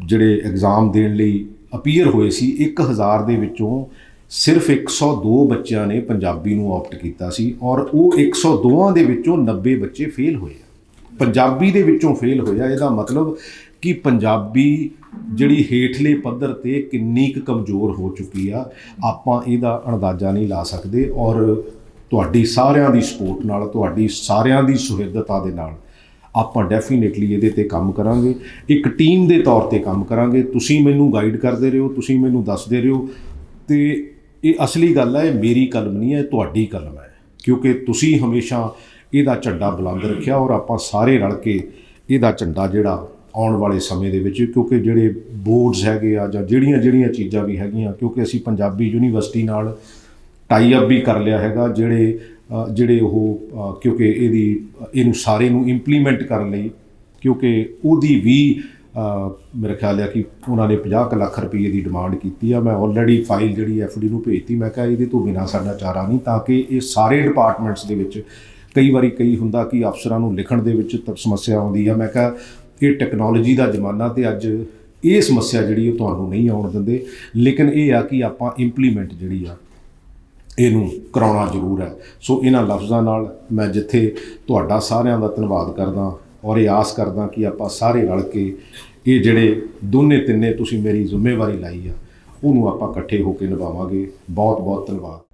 ਜਿਹੜੇ ਐਗਜ਼ਾਮ ਦੇਣ ਲਈ ਅਪੀਅਰ ਹੋਏ ਸੀ, 1000 ਦੇ ਵਿੱਚੋਂ ਸਿਰਫ 102 ਬੱਚਿਆਂ ਨੇ ਪੰਜਾਬੀ ਨੂੰ ਆਪਟ ਕੀਤਾ ਸੀ, ਔਰ ਉਹ 102 ਦੇ ਵਿੱਚੋਂ 90 ਬੱਚੇ ਫੇਲ ਹੋਏ ਆ, ਪੰਜਾਬੀ ਦੇ ਵਿੱਚੋਂ ਫੇਲ ਹੋਇਆ। ਇਹਦਾ ਮਤਲਬ ਕਿ ਪੰਜਾਬੀ ਜਿਹੜੀ ਹੇਠਲੇ ਪੱਧਰ 'ਤੇ ਕਿੰਨੀ ਕੁ ਕਮਜ਼ੋਰ ਹੋ ਚੁੱਕੀ ਆ, ਆਪਾਂ ਇਹਦਾ ਅੰਦਾਜ਼ਾ ਨਹੀਂ ਲਾ ਸਕਦੇ। ਔਰ ਤੁਹਾਡੀ ਸਾਰਿਆਂ ਦੀ ਸਪੋਰਟ ਨਾਲ, ਤੁਹਾਡੀ ਸਾਰਿਆਂ ਦੀ ਸੁਹਿਰਦਤਾ ਦੇ ਨਾਲ ਆਪਾਂ ਡੈਫੀਨੇਟਲੀ ਇਹਦੇ 'ਤੇ ਕੰਮ ਕਰਾਂਗੇ, ਇੱਕ ਟੀਮ ਦੇ ਤੌਰ 'ਤੇ ਕੰਮ ਕਰਾਂਗੇ। ਤੁਸੀਂ ਮੈਨੂੰ ਗਾਈਡ ਕਰਦੇ ਰਹੋ, ਤੁਸੀਂ ਮੈਨੂੰ ਦੱਸਦੇ ਰਹੋ, ਅਤੇ ਇਹ ਅਸਲੀ ਗੱਲ ਹੈ, ਇਹ ਮੇਰੀ ਕਲਮ ਨਹੀਂ ਹੈ, ਇਹ ਤੁਹਾਡੀ ਕਲਮ ਹੈ, ਕਿਉਂਕਿ ਤੁਸੀਂ ਹਮੇਸ਼ਾ ਇਹਦਾ ਝੰਡਾ ਬੁਲੰਦ ਰੱਖਿਆ, ਔਰ ਆਪਾਂ ਸਾਰੇ ਰਲ ਕੇ ਇਹਦਾ ਝੰਡਾ ਜਿਹੜਾ ਆਉਣ ਵਾਲੇ ਸਮੇਂ ਦੇ ਵਿੱਚ, ਕਿਉਂਕਿ ਜਿਹੜੇ ਬੋਰਡਸ ਹੈਗੇ ਆ ਜਾਂ ਜਿਹੜੀਆਂ ਚੀਜ਼ਾਂ ਵੀ ਹੈਗੀਆਂ, ਕਿਉਂਕਿ ਅਸੀਂ ਪੰਜਾਬੀ ਯੂਨੀਵਰਸਿਟੀ ਨਾਲ ਟਾਈ ਅਪ ਵੀ ਕਰ ਲਿਆ ਹੈਗਾ, ਜਿਹੜੇ ਉਹ ਕਿਉਂਕਿ ਇਹਨੂੰ ਸਾਰੇ ਨੂੰ ਇੰਪਲੀਮੈਂਟ ਕਰਨ ਲਈ, ਕਿਉਂਕਿ ਉਹਦੀ ਵੀ ਮੇਰਾ ਖਿਆਲ ਹੈ ਕਿ ਉਹਨਾਂ ਨੇ 50 ਲੱਖ ਰੁਪਏ ਦੀ ਡਿਮਾਂਡ ਕੀਤੀ ਆ। ਮੈਂ ਆਲਰੇਡੀ ਫਾਈਲ ਜਿਹੜੀ FD ਨੂੰ ਭੇਜਤੀ, ਮੈਂ ਕਿਹਾ ਇਹਦੇ ਤੋਂ ਬਿਨਾਂ ਸਾਡਾ ਚਾਰਾ ਨਹੀਂ, ਤਾਂ ਕਿ ਇਹ ਸਾਰੇ ਡਿਪਾਰਟਮੈਂਟਸ ਦੇ ਵਿੱਚ ਕਈ ਵਾਰੀ ਹੁੰਦਾ ਕਿ ਅਫਸਰਾਂ ਨੂੰ ਲਿਖਣ ਦੇ ਵਿੱਚ ਸਮੱਸਿਆ ਆਉਂਦੀ ਆ। ਮੈਂ ਕਿਹਾ ਇਹ ਟੈਕਨੋਲੋਜੀ ਦਾ ਜ਼ਮਾਨਾ ਤੇ ਅੱਜ ਇਹ ਸਮੱਸਿਆ ਜਿਹੜੀ ਉਹ ਤੁਹਾਨੂੰ ਨਹੀਂ ਆਉਣ ਦਿੰਦੇ, ਲੇਕਿਨ ਇਹ ਆ ਕਿ ਆਪਾਂ ਇੰਪਲੀਮੈਂਟ ਜਿਹੜੀ ਆ ਇਹਨੂੰ ਕਰਾਉਣਾ ਜ਼ਰੂਰ ਹੈ। ਸੋ ਇਹਨਾਂ ਲਫ਼ਜ਼ਾਂ ਨਾਲ ਮੈਂ ਜਿੱਥੇ ਤੁਹਾਡਾ ਸਾਰਿਆਂ ਦਾ ਧੰਨਵਾਦ ਕਰਦਾ ਔਰ ਇਹ ਆਸ ਕਰਦਾ ਕਿ ਆਪਾਂ ਸਾਰੇ ਰਲ ਕੇ ਇਹ ਜਿਹੜੇ ਦੋਨੇ ਤਿੰਨੇ ਤੁਸੀਂ ਮੇਰੀ ਜ਼ਿੰਮੇਵਾਰੀ ਲਾਈ ਆ ਉਹਨੂੰ ਆਪਾਂ ਇਕੱਠੇ ਹੋ ਕੇ ਨਿਭਾਵਾਂਗੇ। ਬਹੁਤ ਬਹੁਤ ਧੰਨਵਾਦ।